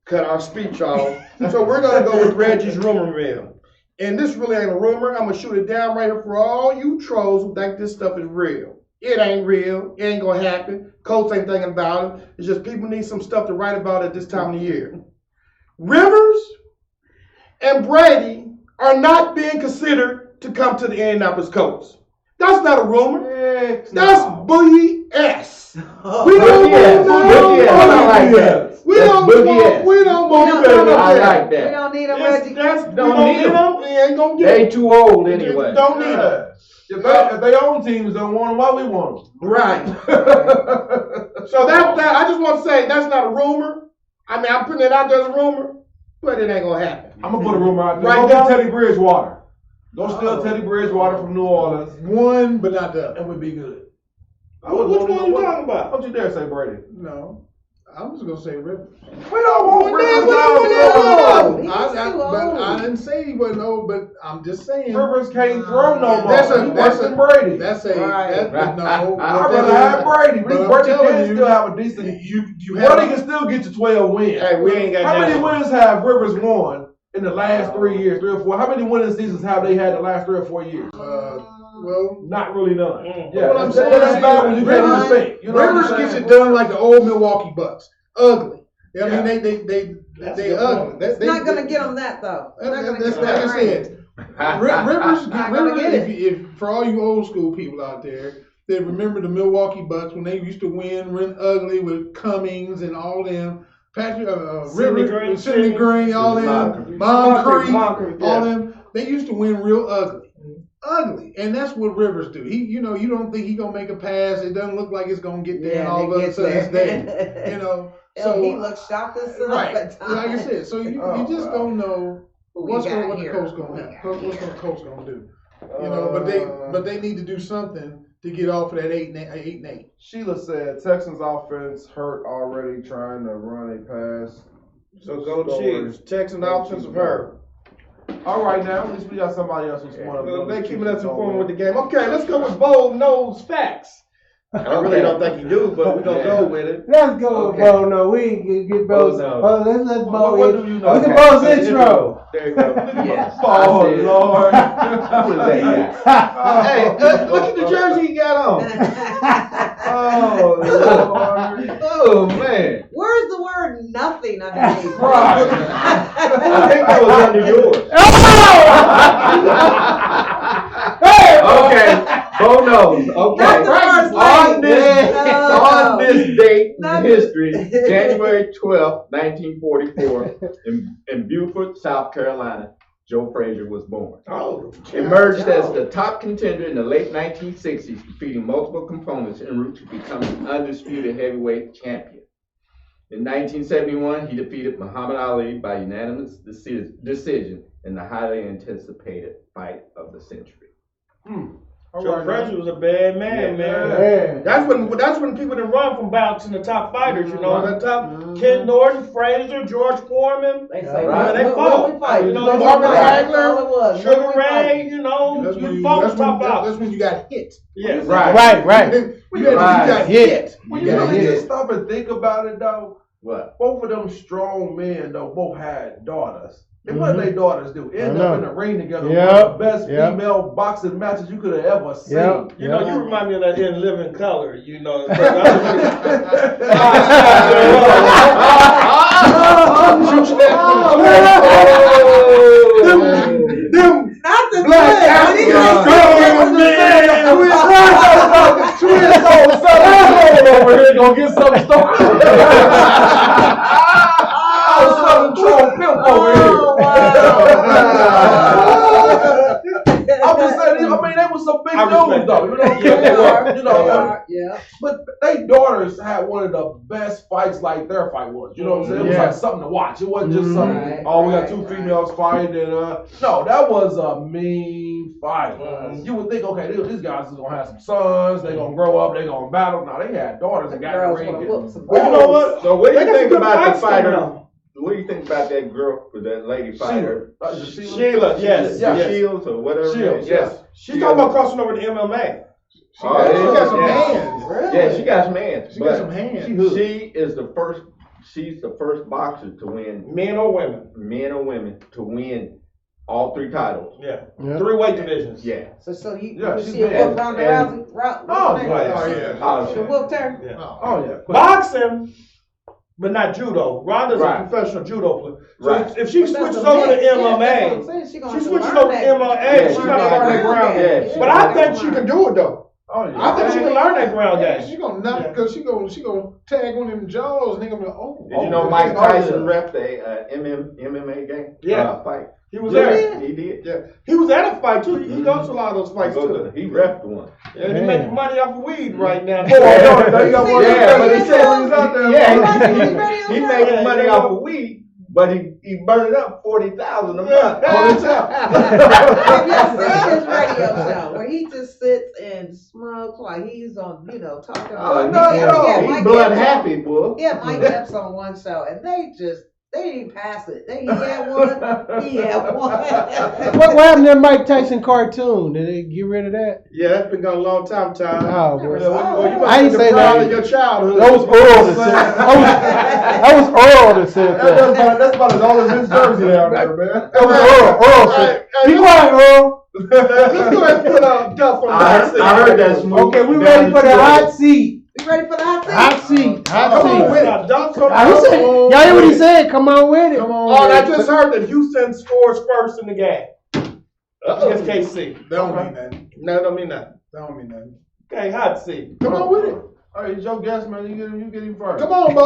Speaker 1: cut our speech off. So we're gonna go with Reggie's rumor mill. And this really ain't a rumor. I'm gonna shoot it down right here for all you trolls who think this stuff is real. It ain't real. It ain't gonna happen. Colts ain't thinking about it. It's just people need some stuff to write about at this time of the year. Rivers and Brady are not being considered to come to the Indianapolis Colts. That's not a rumor. That's BS. We don't
Speaker 5: Boogie
Speaker 1: want
Speaker 5: ass. Boogie ass. I like that.
Speaker 1: We
Speaker 5: That's
Speaker 1: don't
Speaker 5: boogie
Speaker 1: want.
Speaker 5: ass.
Speaker 1: We don't
Speaker 4: We
Speaker 1: want.
Speaker 4: don't-
Speaker 5: I like
Speaker 4: We
Speaker 5: that.
Speaker 4: don't need a
Speaker 1: That's,
Speaker 4: Reggie.
Speaker 1: that's, we
Speaker 5: Don't
Speaker 1: don't
Speaker 5: need
Speaker 1: need
Speaker 5: 'em.
Speaker 1: them. We ain't gonna get
Speaker 5: They
Speaker 1: them.
Speaker 5: too old anyway.
Speaker 1: Don't need them.
Speaker 2: If they own teams don't want them, why we want
Speaker 1: Right.
Speaker 2: them?
Speaker 1: So that I just want to say that's not a rumor. I mean, I'm putting it out there as a rumor, but it ain't gonna happen.
Speaker 2: I'm gonna put a rumor out there.
Speaker 1: Right
Speaker 2: Go
Speaker 1: now?
Speaker 2: get Teddy Bridgewater. Go steal Teddy Bridgewater from New Orleans,
Speaker 6: One, but not the other.
Speaker 2: and we'd be good.
Speaker 1: Which one are you talking about?
Speaker 2: Don't you dare say Brady.
Speaker 6: No, I'm just gonna say Rivers.
Speaker 2: We don't want Rivers.
Speaker 4: No.
Speaker 2: down.
Speaker 4: He's
Speaker 6: I,
Speaker 4: too
Speaker 6: but
Speaker 4: old.
Speaker 6: I didn't say he wasn't old, but I'm just saying.
Speaker 2: Rivers can't throw no more.
Speaker 6: That's a-
Speaker 2: He's worse than Brady.
Speaker 6: That's a
Speaker 4: Right.
Speaker 6: no.
Speaker 2: I'd rather have Brady.
Speaker 6: But I'm
Speaker 2: Brady
Speaker 6: telling
Speaker 2: can
Speaker 6: you,
Speaker 2: still have a decent.
Speaker 6: You
Speaker 2: Brady
Speaker 6: have
Speaker 2: can still get you 12 wins.
Speaker 1: Hey, we ain't got
Speaker 2: How many
Speaker 1: that.
Speaker 2: wins have Rivers won in the last 3 years, 3 or 4? How many winning seasons have they had the last 3 or 4 years?
Speaker 6: well.
Speaker 2: Not really none.
Speaker 1: Mm.
Speaker 2: Yeah,
Speaker 6: What I'm
Speaker 2: that's,
Speaker 6: saying
Speaker 2: that's
Speaker 6: is
Speaker 2: bad when you can't
Speaker 4: Rivers-
Speaker 2: even think. You know what I'm
Speaker 6: Rivers
Speaker 2: saying?
Speaker 6: gets it done like the old Milwaukee Bucks. Ugly. I mean,
Speaker 2: Yeah.
Speaker 1: That's
Speaker 6: they
Speaker 1: a good
Speaker 6: ugly.
Speaker 1: point.
Speaker 4: It's not gonna get him that though. It's not gonna
Speaker 6: That's
Speaker 4: get
Speaker 6: like I
Speaker 4: him that.
Speaker 6: said. Rivers,
Speaker 4: Not gonna get it.
Speaker 6: if for all you old school people out there, they remember the Milwaukee Bucks when they used to win ugly with Cummings and all them. Patrick,
Speaker 1: Sidney
Speaker 6: Rivers,
Speaker 1: Green,
Speaker 6: Sidney Green, all them,
Speaker 1: Moncrief,
Speaker 6: Moncrief, all
Speaker 1: yeah.
Speaker 6: them. They used to win real ugly, and that's what Rivers do. You don't think he gonna make a pass. It doesn't look like it's gonna get there, and
Speaker 4: Yeah,
Speaker 6: all
Speaker 4: it
Speaker 6: of a
Speaker 4: gets
Speaker 6: sudden it's
Speaker 4: there.
Speaker 6: there. You know,
Speaker 4: So he
Speaker 6: so
Speaker 4: looks shocked as hell
Speaker 6: right,
Speaker 4: at times.
Speaker 6: like I said, so you
Speaker 2: Oh,
Speaker 6: just
Speaker 2: wow.
Speaker 6: don't know. What's the coach gonna have? What's the coach gonna do? You know, but they need to do something to get off of that 8-8.
Speaker 2: Sheila said Texans offense hurt already trying to run a pass.
Speaker 1: So go Chiefs. Texans offensive hurt.
Speaker 2: All right, now at least we got somebody else who's one of them.
Speaker 1: They keeping us informed with the game. Okay, let's go with bold nose facts. I really don't think he do, but we're gonna go with it.
Speaker 7: Let's go with Bo. No, we ain't get Bo's.
Speaker 5: Bo, no.
Speaker 7: Oh, let's Bo.
Speaker 2: What do you know?
Speaker 7: Look at Bo's intro.
Speaker 5: There you go. Yes.
Speaker 2: Oh, Lord.
Speaker 5: Who is that guy?
Speaker 1: Hey, look at the jersey he got on.
Speaker 2: Oh, Lord.
Speaker 5: Oh, man.
Speaker 4: Where's the word nothing underneath?
Speaker 2: Right.
Speaker 5: I think that was under yours. Okay. Bo knows. Okay. On this date in history, January 12th, 1944, in Beaufort, South Carolina, Joe Frazier was born.
Speaker 1: Oh,
Speaker 5: Emerged as the top contender in the late 1960s, defeating multiple opponents en route to becoming undisputed heavyweight champion. In 1971, he defeated Muhammad Ali by unanimous decision in the highly anticipated fight of the century.
Speaker 1: Joe Frazier was a bad man, man.
Speaker 7: Yeah.
Speaker 1: That's when people didn't run from bouts in the top fighters, you know. The top Ken Norton, Frazier, George Foreman.
Speaker 4: They say,
Speaker 1: Right. They fought.
Speaker 4: fight.
Speaker 1: You know,
Speaker 6: Marvin
Speaker 1: Hagler,
Speaker 6: Hagler,
Speaker 1: Sugar Ray, you know, you fought the top
Speaker 6: that's
Speaker 1: bouts.
Speaker 6: when you got hit.
Speaker 1: Yes.
Speaker 7: Right.
Speaker 6: You got hit.
Speaker 2: When you really just stop and think about it, though,
Speaker 5: What?
Speaker 2: both of them strong men, though, both had daughters. And what did their daughters do? End up in the ring together. One of the best female boxing matches you could have ever seen.
Speaker 1: You know, you remind me of that In Living Color, you know.
Speaker 4: Not the
Speaker 2: Black
Speaker 4: twins.
Speaker 2: Twins over here gonna get something started. Southern Troll Pimp over here. I'm just saying, I mean, they was some big dudes, though. You know what I'm saying? You know,
Speaker 4: Yeah.
Speaker 2: but they daughters had one of the best fights like their fight was. You know what I'm saying? It was like something to watch. It wasn't just something, we got two females fighting and no, that was a mean fight. You would think, okay, these guys is gonna have some sons, they're gonna grow up, they're gonna battle. No, they had daughters that got in the ring.
Speaker 1: Well, you know what?
Speaker 5: So what do
Speaker 1: They
Speaker 5: you
Speaker 1: got
Speaker 5: think
Speaker 1: some
Speaker 5: about the
Speaker 1: fights coming
Speaker 5: fighter?
Speaker 1: up.
Speaker 5: What do you think about that girl, that lady fighter?
Speaker 1: Sheila, yes.
Speaker 5: Shields or whatever.
Speaker 1: Shields,
Speaker 5: yes.
Speaker 1: She's talking about crossing over to MMA.
Speaker 6: She got some hands.
Speaker 5: Yeah, she got some hands.
Speaker 6: She got some hands.
Speaker 5: She is the first. She's the first boxer to win,
Speaker 1: Men or women.
Speaker 5: men or women, to win all three titles.
Speaker 1: Yeah. 3 weight divisions.
Speaker 5: Yeah.
Speaker 4: So you
Speaker 2: she's
Speaker 4: see a
Speaker 2: bad.
Speaker 4: whoop Ronda
Speaker 5: And-
Speaker 4: Rousey?
Speaker 2: Oh,
Speaker 6: yeah.
Speaker 4: She whooped her.
Speaker 1: Yeah.
Speaker 2: Oh, yeah.
Speaker 1: Boxing, but not judo. Ronda's
Speaker 5: Right.
Speaker 1: a professional judo player. So
Speaker 5: Right.
Speaker 1: if she
Speaker 4: But that's
Speaker 1: switches
Speaker 4: a
Speaker 1: over to
Speaker 4: mix. Yeah,
Speaker 1: MMA,
Speaker 4: that's what I'm saying. She
Speaker 1: she switches over to MMA, she's not
Speaker 5: Yeah,
Speaker 1: learning that ground game.
Speaker 5: Yeah.
Speaker 1: But I think she can do it though.
Speaker 2: Oh, yeah.
Speaker 1: I think she can learn that ground
Speaker 6: Yeah,
Speaker 1: game.
Speaker 6: she gonna knock because she gonna tag on them jaws and they gonna be like, oh.
Speaker 5: Did you know Mike Tyson ref the MMA game?
Speaker 1: Yeah.
Speaker 5: Fight.
Speaker 1: He was there.
Speaker 5: He did.
Speaker 1: Yeah. He was at a fight too. He goes to a lot of those fights too.
Speaker 5: He refed one.
Speaker 1: Yeah, he making money off of weed right now.
Speaker 5: Yeah, but he said when he was out there.
Speaker 4: Yeah,
Speaker 5: he making money off of weed, but he burned up $40,000 a month on himself.
Speaker 4: Have you seen his radio show where he just sits and smokes while he's on, talking about
Speaker 5: He's blood happy, boy.
Speaker 4: Yeah, Mike Epps on one show, and they didn't pass it. He had one. He had one.
Speaker 7: What happened to that Mike Tyson cartoon? Did they get rid of that?
Speaker 1: Yeah, that's been gone a long time, Tom.
Speaker 7: Oh,
Speaker 4: Never
Speaker 7: boy.
Speaker 4: saw it.
Speaker 7: I ain't say that.
Speaker 1: Your childhood.
Speaker 7: That was Earl that said that. Was Earl that said that.
Speaker 2: That's about as old as his jersey down there, man.
Speaker 7: That was Earl. Earl said, be quiet, Earl.
Speaker 1: Let's go ahead and put a Duff on that.
Speaker 5: I heard that smooth.
Speaker 7: Okay, we ready for the hot seat.
Speaker 4: You ready for the hot seat?
Speaker 7: Hot seat. Hot
Speaker 1: Come on with
Speaker 7: seat.
Speaker 1: it. Duff on
Speaker 7: He said, y'all hear what he said? Come on with it.
Speaker 1: Oh, and I just heard that Houston scores first in the game against KC.
Speaker 6: That don't mean nothing.
Speaker 1: No, that don't mean nothing.
Speaker 6: That don't mean nothing.
Speaker 1: Okay, hot seat.
Speaker 6: Come on with it.
Speaker 2: All right, Joe Gassman, you get him first.
Speaker 6: Come on, Bo.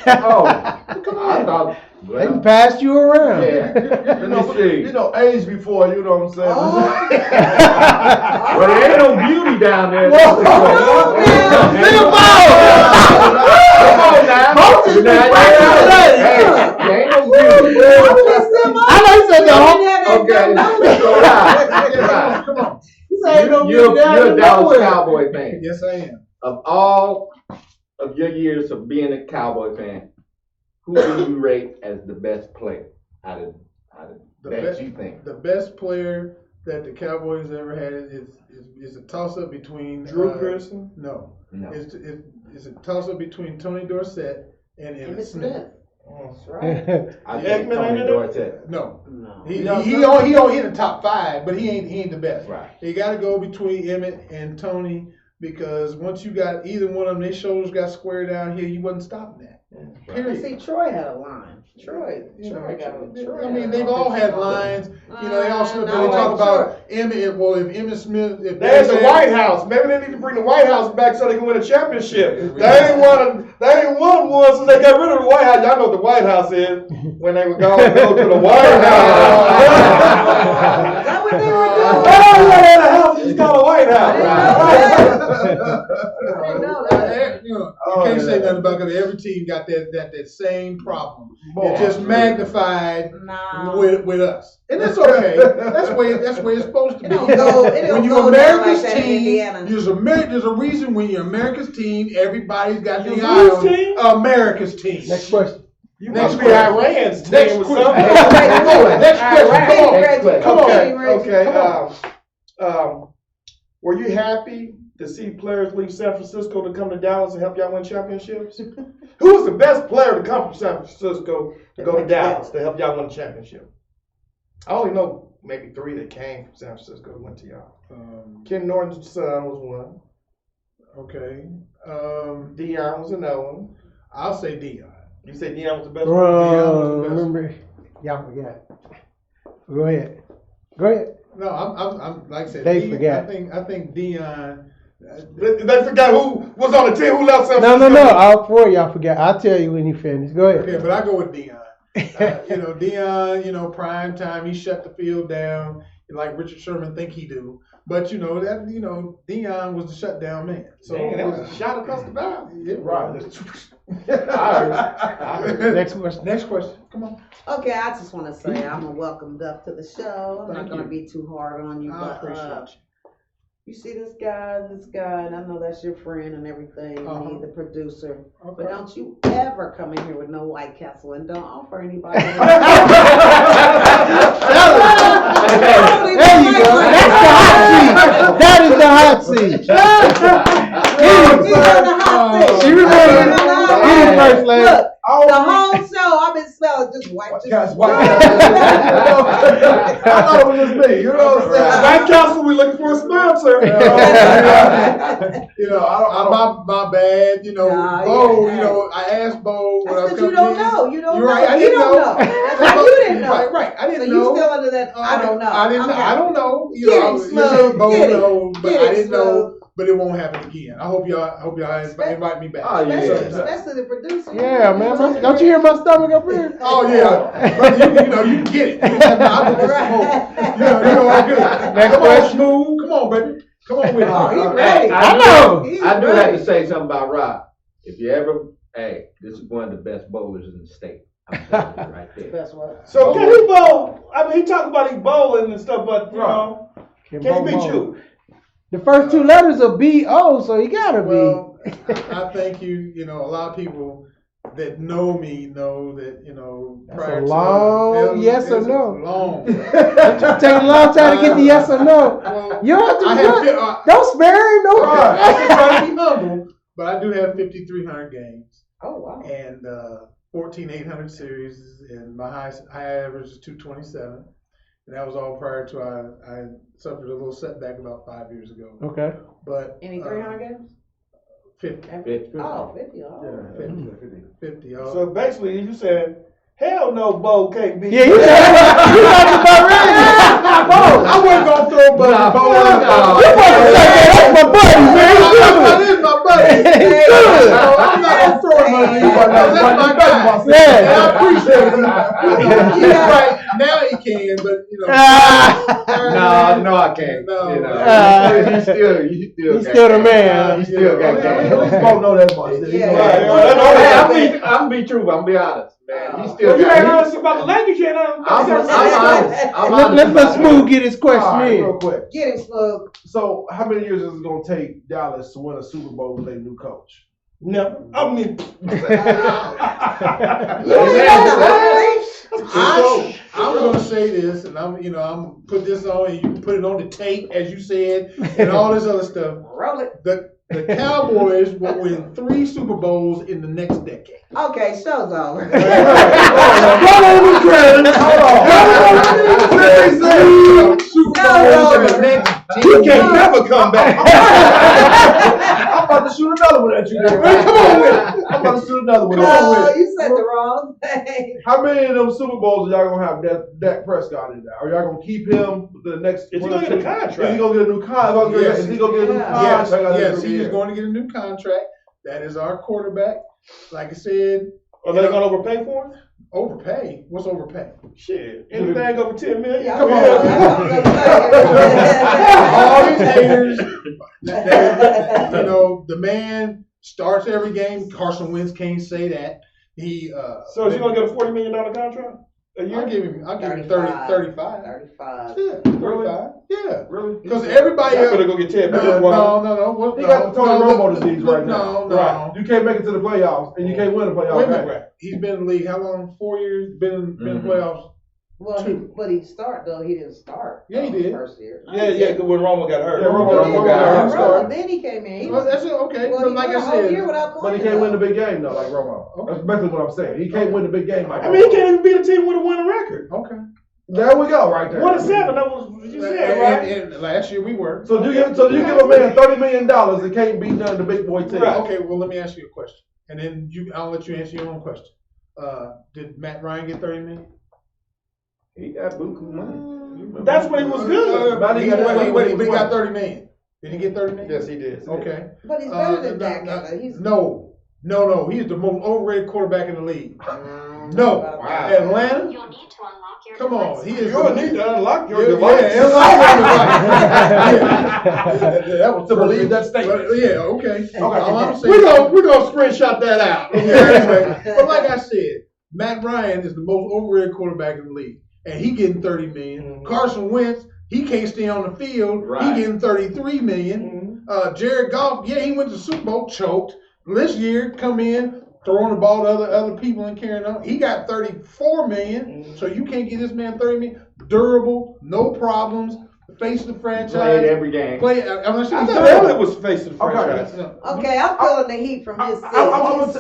Speaker 5: Come on. I thought,
Speaker 7: They can pass you around.
Speaker 5: yeah. Let me see.
Speaker 2: You know, age before, you know what I'm saying?
Speaker 5: Well, there ain't no beauty down there.
Speaker 7: Come
Speaker 5: Come on now.
Speaker 7: Moses
Speaker 5: Now,
Speaker 7: been
Speaker 5: hey, there ain't no beauty.
Speaker 7: I know he said
Speaker 5: You're
Speaker 7: down
Speaker 5: a
Speaker 7: to
Speaker 5: Dallas
Speaker 7: nowhere.
Speaker 5: Cowboy fan.
Speaker 6: Yes, I am.
Speaker 5: Of all of your years of being a Cowboy fan, who do you rate as the best player out of that you think?
Speaker 6: The best player that the Cowboys ever had is a toss up between
Speaker 1: Drew Pearson?
Speaker 6: No,
Speaker 5: No.
Speaker 6: it's a toss up between Tony Dorsett and Emmitt Smith.
Speaker 4: That's right.
Speaker 5: I
Speaker 1: think
Speaker 5: think Tony
Speaker 1: Aikman
Speaker 5: Dorsett.
Speaker 6: No,
Speaker 4: No.
Speaker 6: he don't hit the top 5, but he ain't the best.
Speaker 5: Right.
Speaker 6: You got to go between Emmett and Tony because once you got either one of them, their shoulders got square down here. You wasn't stopping that.
Speaker 4: But
Speaker 6: Period.
Speaker 4: see, Troy had a line. Troy
Speaker 6: I mean, they've all had lines. You know, they all slip.
Speaker 4: No,
Speaker 6: They talk
Speaker 4: sure.
Speaker 6: about Emmett. Well, if Emmitt Smith, if
Speaker 1: There's the White House. Maybe they need to bring the White House back so they can win a championship. They ain't won one since they got rid of the White House. Y'all know what the White House is when they would go to the White House.
Speaker 4: Is that what they were
Speaker 1: Oh,
Speaker 4: doing?
Speaker 1: yeah, the house is called the White House.
Speaker 4: I didn't know that.
Speaker 6: You know, you can't say nothing about it. Every team got that same problem.
Speaker 2: Boy,
Speaker 6: It's just magnified
Speaker 4: No.
Speaker 6: with us, and that's okay. That's where it's supposed to
Speaker 4: It
Speaker 6: be.
Speaker 4: don't go- it don't
Speaker 6: When you're
Speaker 4: go down
Speaker 6: America's
Speaker 4: like that in
Speaker 6: team,
Speaker 4: Indiana.
Speaker 6: there's a reason when you're America's team, everybody's got the
Speaker 1: Your
Speaker 6: eye
Speaker 1: whose team?
Speaker 6: on America's team.
Speaker 7: Next question.
Speaker 1: You
Speaker 6: Next
Speaker 1: must be Iran's team
Speaker 6: Next
Speaker 1: or
Speaker 6: question.
Speaker 1: something.
Speaker 6: Come on, next question. Come on.
Speaker 4: Reggie,
Speaker 6: Come on.
Speaker 4: Reggie.
Speaker 1: Okay. Were you happy to see players leave San Francisco to come to Dallas and help y'all win championships? Who was the best player to come from San Francisco to go to Dallas to help y'all win a championship? I only know maybe 3 that came from San Francisco and went to y'all. Ken Norton's son was one.
Speaker 6: Okay.
Speaker 1: Deion was another one.
Speaker 6: I'll say Dion.
Speaker 1: You said Deion was the best
Speaker 7: Bro, remember? Y'all forgot. Go ahead. Go ahead.
Speaker 6: No, I'm like I said.
Speaker 7: They
Speaker 6: Dion,
Speaker 7: forgot.
Speaker 6: I think Dion.
Speaker 1: They forgot who was on the team, who left San
Speaker 7: No,
Speaker 1: Francisco.
Speaker 7: all 4 of y'all forgot. I'll tell you when he finished. Go ahead.
Speaker 6: Okay, but I go with Dion. Dion, prime time, he shut the field down like Richard Sherman think he do. But Dion was the shutdown man. So
Speaker 1: Man, that was a shot across the bow.
Speaker 6: Yeah,
Speaker 2: Right.
Speaker 1: I heard.
Speaker 7: Next question.
Speaker 6: Next question. Come on.
Speaker 4: Okay, I just want to say I'm a welcome duck to the show. I'm not
Speaker 6: Thank
Speaker 4: going to
Speaker 6: you.
Speaker 4: be too hard on you,
Speaker 6: I
Speaker 4: but
Speaker 6: appreciate
Speaker 4: you see this guy, and I know that's your friend and everything,
Speaker 6: Uh-huh.
Speaker 4: me, the producer.
Speaker 6: you.
Speaker 4: But don't you ever come in here with no White Castle and don't offer anybody.
Speaker 7: There you go. That's the hot seat. That is the hot seat. She remembers. He was first lady.
Speaker 4: Look, the whole show I've been smelling just white.
Speaker 2: I thought it was just me. You know what I'm saying?
Speaker 1: White Castle, we looking for a sponsor.
Speaker 6: My bad.
Speaker 4: Nah,
Speaker 6: Bo.
Speaker 4: yeah.
Speaker 6: I asked Bo when I was
Speaker 4: That's what
Speaker 6: coming
Speaker 4: you don't
Speaker 6: in.
Speaker 4: know. You don't
Speaker 6: You're
Speaker 4: know.
Speaker 6: right. I
Speaker 4: You
Speaker 6: didn't
Speaker 4: don't
Speaker 6: know.
Speaker 4: know. That's why you didn't know.
Speaker 6: Right. I
Speaker 4: So
Speaker 6: didn't
Speaker 4: you
Speaker 6: know.
Speaker 4: still under that? I don't know.
Speaker 6: I didn't.
Speaker 4: Okay.
Speaker 6: I don't know.
Speaker 4: Get it,
Speaker 6: You
Speaker 4: Smooth.
Speaker 6: said Bo
Speaker 4: Get it.
Speaker 6: knows, but
Speaker 4: Get
Speaker 6: I
Speaker 4: it,
Speaker 6: didn't know.
Speaker 4: Smooth.
Speaker 6: But it won't happen again. I hope y'all invite me back.
Speaker 5: Oh, yeah.
Speaker 4: Especially the producer.
Speaker 7: Yeah, man. Don't you hear my stomach up here?
Speaker 6: Oh yeah, brother, you can get it. I want the smoke. You know I do.
Speaker 7: Next
Speaker 6: Come on,
Speaker 7: question.
Speaker 6: Smooth. Come on, baby. Come on with
Speaker 4: Oh, he's
Speaker 6: it.
Speaker 4: ready.
Speaker 7: I know.
Speaker 4: He's
Speaker 5: I do
Speaker 4: ready.
Speaker 5: have to say something about Rob. If you ever, this is one of the best bowlers in the state. I'm telling you right there.
Speaker 4: That's what.
Speaker 1: So can he bowl? I mean, he talking about he bowling and stuff, but can he beat you?
Speaker 7: The first 2 letters are B-O, so he gotta be.
Speaker 6: Well, I think a lot of people that know me know that
Speaker 7: That's
Speaker 6: prior
Speaker 7: a
Speaker 6: to
Speaker 7: long yes or
Speaker 6: it's
Speaker 7: no.
Speaker 6: Long.
Speaker 7: It take a long time to get the yes or no.
Speaker 6: Well,
Speaker 7: You don't
Speaker 6: I
Speaker 7: have to
Speaker 6: have
Speaker 7: don't spare him, no.
Speaker 6: I try to be humble, but I do have 5,300 games
Speaker 4: Oh wow.
Speaker 6: and 14 800 series, and my high average is 227. And that was all prior to I suffered a little setback about 5 years ago.
Speaker 7: Okay.
Speaker 6: But
Speaker 4: Any 300 games?
Speaker 6: 50.
Speaker 5: 50.
Speaker 4: Oh, 50. Oh.
Speaker 6: 50.
Speaker 1: So basically, you said, hell no, Bo can't beat
Speaker 7: Yeah,
Speaker 1: you.
Speaker 7: you talking about Reggie.
Speaker 6: I wasn't gonna throw Buddy
Speaker 5: Nah,
Speaker 6: Bo
Speaker 5: nah,
Speaker 6: in
Speaker 5: nah.
Speaker 7: You supposed to say that's my buddy, man.
Speaker 6: That is my buddy.
Speaker 7: He's
Speaker 6: So
Speaker 7: good.
Speaker 6: I'm not gonna throw him under you, but that's my guy.
Speaker 7: Yeah.
Speaker 6: And I appreciate it. He's right. Now he can, but
Speaker 5: No, I can't.
Speaker 6: No.
Speaker 5: You still
Speaker 7: He's still the man.
Speaker 5: You still got
Speaker 2: At
Speaker 5: game.
Speaker 2: least Bo know that much.
Speaker 4: Yeah.
Speaker 1: Right.
Speaker 5: Hey, I'm be true. I'm be honest. man. He
Speaker 1: Well,
Speaker 5: still
Speaker 1: you ain't
Speaker 5: got.
Speaker 1: honest about the Lakers yet.
Speaker 5: I'm honest. I'm honest
Speaker 7: Let
Speaker 5: about
Speaker 7: Smooth
Speaker 5: that.
Speaker 7: get his question
Speaker 2: All right,
Speaker 7: in.
Speaker 2: real quick.
Speaker 4: Get him, Smooth.
Speaker 2: So, how many years is it gonna take Dallas to win a Super Bowl with a new coach?
Speaker 1: Never. I mean,
Speaker 6: I'm gonna say this, and I'm put this on, and you can put it on the tape, as you said, and all this other stuff.
Speaker 4: Roll it.
Speaker 6: The Cowboys will win 3 Super Bowls in the next decade.
Speaker 4: Okay, show's over.
Speaker 6: Super Bowls in the next
Speaker 1: you
Speaker 6: decade.
Speaker 1: can't never come back.
Speaker 2: I'm about to shoot another one at you. Come on with it. I'm about to shoot another one.
Speaker 4: No, you said the wrong thing.
Speaker 2: How many of them Super Bowls are y'all gonna have Dak Prescott in there? Are y'all gonna keep him for the next?
Speaker 1: Is he gonna get a
Speaker 2: Is
Speaker 1: contract?
Speaker 2: he gonna get a new contract?
Speaker 6: Yes.
Speaker 2: Is he gonna get a new
Speaker 4: Yeah.
Speaker 2: contract?
Speaker 6: Yes, he is going to get a new contract. That is our quarterback. Like I said,
Speaker 1: Are they gonna overpay for him?
Speaker 6: overpay. What's overpay?
Speaker 1: Shit, anything over 10 million?
Speaker 4: Yeah,
Speaker 6: Come on.
Speaker 4: All
Speaker 6: All these haters, the man starts every game. Carson Wentz can't say that. He
Speaker 1: So is he gonna get a $40 million contract a year?
Speaker 6: I'll give him 35.
Speaker 4: 35.
Speaker 6: Yeah, 35. Yeah.
Speaker 2: Really?
Speaker 6: Because everybody
Speaker 1: I
Speaker 6: else.
Speaker 1: better go get Ted
Speaker 6: No,
Speaker 1: Bridgewater.
Speaker 6: no.
Speaker 2: He got the Tony Romo disease right
Speaker 6: No,
Speaker 2: now. Right. You can't make it to the playoffs, and you can't win the playoffs.
Speaker 6: Wait a minute.
Speaker 1: Right.
Speaker 6: He's been in the league how long? 4 years. Been in the
Speaker 5: Mhm.
Speaker 6: playoffs.
Speaker 4: Well, but he started though. He didn't start.
Speaker 6: Yeah, he did.
Speaker 4: First year.
Speaker 1: Yeah, because when Romo got hurt.
Speaker 2: Yeah, Romo
Speaker 6: got hurt.
Speaker 4: Romo, then he came in. He
Speaker 6: Well,
Speaker 4: was,
Speaker 6: that's it. Okay.
Speaker 4: well,
Speaker 6: But
Speaker 4: he
Speaker 6: like
Speaker 4: went a
Speaker 6: I
Speaker 4: whole year
Speaker 6: said,
Speaker 4: without
Speaker 2: But
Speaker 4: playing.
Speaker 2: he can't win the
Speaker 4: though.
Speaker 2: big game though, like Romo. That's basically what I'm saying. He can't win the big game like
Speaker 1: I mean, he
Speaker 2: Romo.
Speaker 1: can't even beat a team with a winning record.
Speaker 6: okay.
Speaker 2: There we go, right there.
Speaker 1: 1-7, that was what you said, right?
Speaker 6: And last year we were.
Speaker 2: So you give a man $30 million that can't beat none of the big boy teams.
Speaker 1: Right.
Speaker 6: Okay. Well, let me ask you a question, and then I'll let you answer your own question. Did Matt Ryan get 30 million?
Speaker 5: He got buku money.
Speaker 1: That's when he was good.
Speaker 2: But he got-
Speaker 6: But he got 30 million. Did he get 30 million?
Speaker 1: Yes, he did.
Speaker 6: Okay.
Speaker 4: But he's better than Dak. He's
Speaker 6: No. He's the most overrated quarterback in the league.
Speaker 4: Mm,
Speaker 6: No.
Speaker 4: wow.
Speaker 6: Atlanta.
Speaker 8: You'll need to unlock your
Speaker 6: Come on,
Speaker 8: device.
Speaker 6: he is.
Speaker 1: You'll need to unlock your
Speaker 6: Yeah,
Speaker 1: device.
Speaker 6: yeah, that was
Speaker 2: To believe that statement.
Speaker 6: But, yeah, okay. All I'm saying,
Speaker 1: We're gonna screenshot that out.
Speaker 6: anyway, but like I said, Matt Ryan is the most overrated quarterback in the league, and he getting 30 million.
Speaker 1: Mhm.
Speaker 6: Carson Wentz, he can't stay on the field.
Speaker 5: Right.
Speaker 6: He getting 33 million. Jared Goff, yeah, he went to the Super Bowl, choked. This year, come in, throwing the ball to other people and carrying on. He got 34 million.
Speaker 1: Mhm.
Speaker 6: So you can't get this man 30 million. Durable, no problems. Face of the franchise.
Speaker 5: Played every game.
Speaker 6: I'm not sure
Speaker 1: I
Speaker 6: he's
Speaker 1: thought
Speaker 6: durable.
Speaker 1: Elliott was facing the
Speaker 2: Okay.
Speaker 1: franchise.
Speaker 4: Okay, I'm feeling the heat from his seat.
Speaker 2: I'm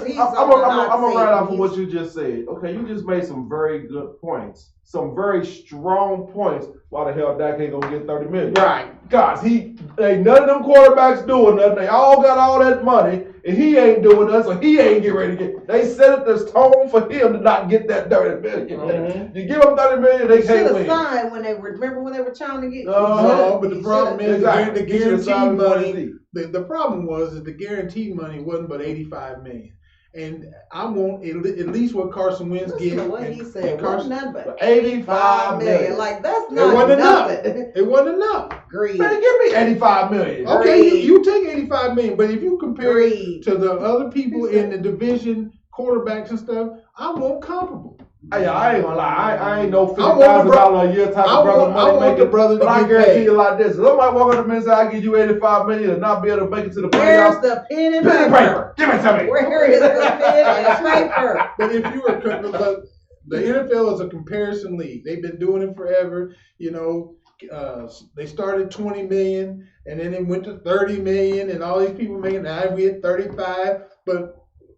Speaker 4: He's
Speaker 2: gonna
Speaker 4: on the hot seat.
Speaker 2: right off of what you just said. Okay, you just made some very good points, some very strong points. Why the hell Dak ain't gonna get 30 million?
Speaker 6: Right.
Speaker 2: Guys, ain't none of them quarterbacks doing nothing. They all got all that money, and he ain't doing nothing, so he ain't getting ready to get. They set it this tone for him to not get that 30 million.
Speaker 1: Mhm.
Speaker 2: You give him 30 million, they
Speaker 4: Should
Speaker 2: can't
Speaker 4: have
Speaker 2: win.
Speaker 4: signed when they were. Remember when they were trying to get?
Speaker 6: No, but the problem is
Speaker 2: Exactly.
Speaker 6: the
Speaker 2: He should've signed
Speaker 6: guaranteed
Speaker 2: him
Speaker 6: money. The problem was that the guaranteed money wasn't but 85 million, and I want at least what Carson Wentz
Speaker 4: Listen
Speaker 6: get.
Speaker 4: to what he
Speaker 6: and
Speaker 4: said. It wasn't
Speaker 6: Carson,
Speaker 4: nothing but
Speaker 2: 85 million.
Speaker 4: Like that's
Speaker 6: it
Speaker 4: not
Speaker 6: wasn't enough.
Speaker 4: nothing.
Speaker 6: It wasn't enough.
Speaker 4: Greed.
Speaker 2: Man, give me 85 million.
Speaker 6: Okay,
Speaker 4: Greed.
Speaker 6: you take 85 million, but if you compare it
Speaker 4: Greed.
Speaker 6: to the other people in the division, quarterbacks and stuff, I want comparable.
Speaker 2: Hey, I ain't gonna lie. I ain't no
Speaker 6: I want the
Speaker 2: $50,000 a year type of brother
Speaker 6: I
Speaker 2: money
Speaker 6: want the
Speaker 2: making.
Speaker 6: brother
Speaker 2: But
Speaker 6: to
Speaker 2: I
Speaker 6: get
Speaker 2: guarantee
Speaker 6: paid.
Speaker 2: you like this: somebody walk up to me and say, "I give you 85 million and not be able to make it to the
Speaker 4: Where's
Speaker 2: playoffs."
Speaker 4: the pen and
Speaker 2: Pen and
Speaker 4: paper?
Speaker 2: paper, give it to me.
Speaker 4: Where is the pen and paper?
Speaker 6: But if you were, but the NFL is a comparison league. They've been doing it forever. You know, they started 20 million and then it went to 30 million, and all these people making. Now we at 35. But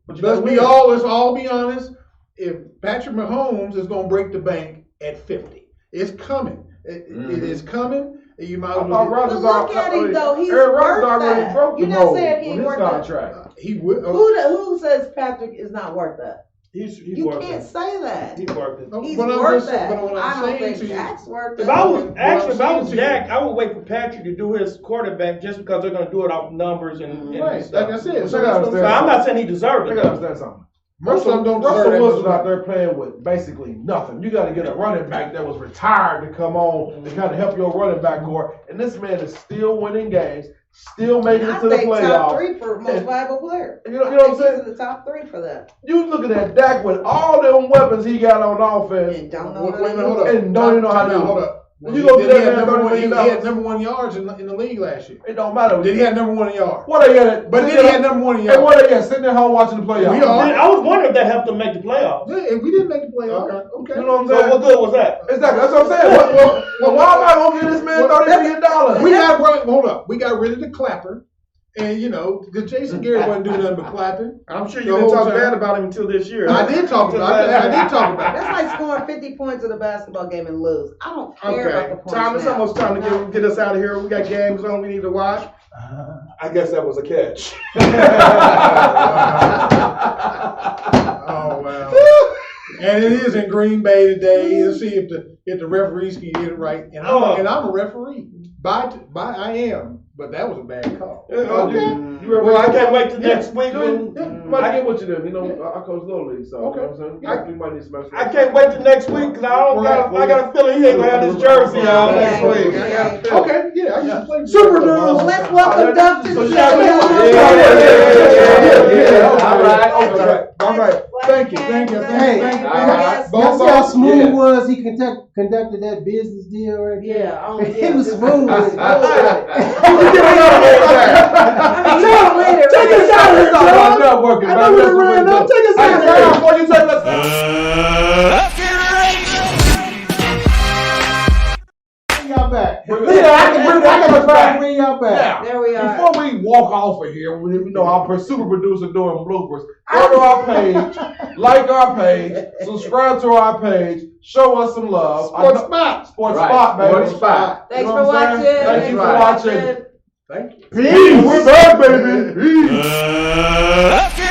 Speaker 2: you
Speaker 6: let's
Speaker 2: gotta
Speaker 6: be
Speaker 2: win.
Speaker 6: let's all be honest. If Patrick Mahomes is going to break the bank at 50, it's coming. It is coming. And you might
Speaker 2: I
Speaker 6: as
Speaker 2: thought
Speaker 6: well.
Speaker 2: Rodgers
Speaker 4: But look at him though. He's
Speaker 2: Aaron Rodgers
Speaker 4: worth
Speaker 2: already
Speaker 4: that.
Speaker 2: broke the
Speaker 4: You're not
Speaker 2: mold
Speaker 4: saying he
Speaker 2: with
Speaker 4: ain't
Speaker 2: his
Speaker 4: worth that.
Speaker 2: contract.
Speaker 6: He would.
Speaker 4: Who says Patrick is not worth that?
Speaker 1: He's
Speaker 4: You
Speaker 1: worth
Speaker 4: can't
Speaker 1: it.
Speaker 4: say that.
Speaker 1: He's worth it.
Speaker 4: He's
Speaker 6: But I'm
Speaker 4: worth
Speaker 6: just-
Speaker 4: that.
Speaker 6: but what I'm
Speaker 4: I don't
Speaker 6: saying
Speaker 4: think
Speaker 6: to you-
Speaker 4: Dak's worth
Speaker 1: If
Speaker 4: that.
Speaker 1: I was
Speaker 6: What I'm
Speaker 1: actually, if I was
Speaker 6: saying to you-
Speaker 1: Dak, I would wait for Patrick to do his quarterback just because they're gonna do it off numbers and
Speaker 6: Right,
Speaker 1: stuff.
Speaker 6: like I said.
Speaker 2: But
Speaker 6: So
Speaker 2: you gotta
Speaker 6: that's what
Speaker 1: So
Speaker 6: I'm
Speaker 1: I'm not saying he deserved
Speaker 2: They
Speaker 1: it.
Speaker 2: gotta
Speaker 1: though.
Speaker 2: understand something.
Speaker 6: Most of them don't deserve
Speaker 2: Russell
Speaker 6: that
Speaker 2: Wilson
Speaker 6: much
Speaker 2: out there playing with basically nothing. You got to get a running back that was retired to come on to kind of help your running back core. And this man is still winning games. still making it
Speaker 4: I
Speaker 2: to the
Speaker 4: think top
Speaker 2: playoffs.
Speaker 4: 3 for most
Speaker 2: And-
Speaker 4: valuable player.
Speaker 2: You know what I'm
Speaker 4: He's
Speaker 2: saying?
Speaker 4: in the top 3 for that.
Speaker 2: You looking at Dak with all them weapons he got on offense
Speaker 4: And don't know
Speaker 6: Wait
Speaker 4: how
Speaker 6: a
Speaker 4: to
Speaker 6: minute,
Speaker 4: use
Speaker 6: hold
Speaker 4: it.
Speaker 6: up.
Speaker 2: and don't even know how to do
Speaker 6: Hold
Speaker 2: it.
Speaker 6: up.
Speaker 2: You gonna
Speaker 6: Did
Speaker 2: get
Speaker 6: he
Speaker 2: that
Speaker 6: have
Speaker 2: man
Speaker 6: number one?
Speaker 2: $30
Speaker 6: He
Speaker 2: million?
Speaker 6: had number 1 yards in the league last year.
Speaker 2: It don't matter.
Speaker 6: Did he have number 1 in yards?
Speaker 2: What are you at?
Speaker 6: But then he had number 1 in
Speaker 2: Hey,
Speaker 6: yards.
Speaker 2: what are you at? Sitting at home watching the playoffs.
Speaker 6: We are.
Speaker 1: I was wondering if that helped them make the playoffs.
Speaker 6: Yeah, if we didn't make the playoffs. Okay.
Speaker 2: You know what I'm
Speaker 1: So
Speaker 2: saying?
Speaker 1: what good was that?
Speaker 2: Exactly. That's what I'm saying. Well, why am I gonna give this man $30 million?
Speaker 6: We got hold up. We got rid of the clapper, and because Jason Garrett wasn't doing nothing but clapping.
Speaker 1: I'm sure
Speaker 6: The
Speaker 1: you didn't
Speaker 6: whole
Speaker 1: talk
Speaker 6: time.
Speaker 1: bad about him until this year.
Speaker 6: I did talk about it. I did talk about it.
Speaker 4: That's like scoring 50 points in a basketball game and lose. I don't care about
Speaker 1: Okay,
Speaker 4: the points
Speaker 1: Tom, it's
Speaker 4: now.
Speaker 1: almost time to get us out of here. We got games on we need to watch.
Speaker 8: I guess that was a catch.
Speaker 6: Oh wow! And it is in Green Bay today. Let's see if the referees can get it right. And I'm a referee. I am. But that was a bad call.
Speaker 1: Well, I can't wait till next week.
Speaker 2: Might get what you do. I coach Little League, so
Speaker 6: Okay.
Speaker 2: you know what I'm saying? We might need some extra.
Speaker 1: I can't wait till next week because I got a feeling he ain't gonna have his jersey on next week. I got a feeling.
Speaker 6: Okay, yeah, I used to play
Speaker 2: Super
Speaker 6: Dudes.
Speaker 4: Well, let's welcome Duff to the
Speaker 2: So
Speaker 4: show.
Speaker 2: shout out-
Speaker 6: All right. Thank you.
Speaker 7: Hey,
Speaker 4: Yes.
Speaker 7: y'all see how smooth it was? He conducted that business deal right there.
Speaker 4: Yeah, oh,
Speaker 7: He
Speaker 4: yeah.
Speaker 7: was smooth with it.
Speaker 4: I mean, you don't later.
Speaker 2: Take us out of here, John. Not working.
Speaker 1: I know we done ran up. Take us out of here.
Speaker 2: Before you take us out.
Speaker 3: Let's get
Speaker 7: Bring y'all back.
Speaker 2: I can back.
Speaker 7: Bring y'all back.
Speaker 4: There we are.
Speaker 2: Before we walk off of here, our super producer doing bloopers. Go to our page, like our page, subscribe to our page, show us some love.
Speaker 6: Sports Spot.
Speaker 2: Sports
Speaker 5: Right.
Speaker 2: Spot, baby.
Speaker 5: Sports Spot.
Speaker 4: Thanks
Speaker 2: You know
Speaker 4: for
Speaker 2: what I'm
Speaker 4: watching.
Speaker 2: saying? Thank you for
Speaker 5: Right.
Speaker 2: watching.
Speaker 6: Thank you.
Speaker 2: Peace. We're back, baby. Peace.
Speaker 3: Let's get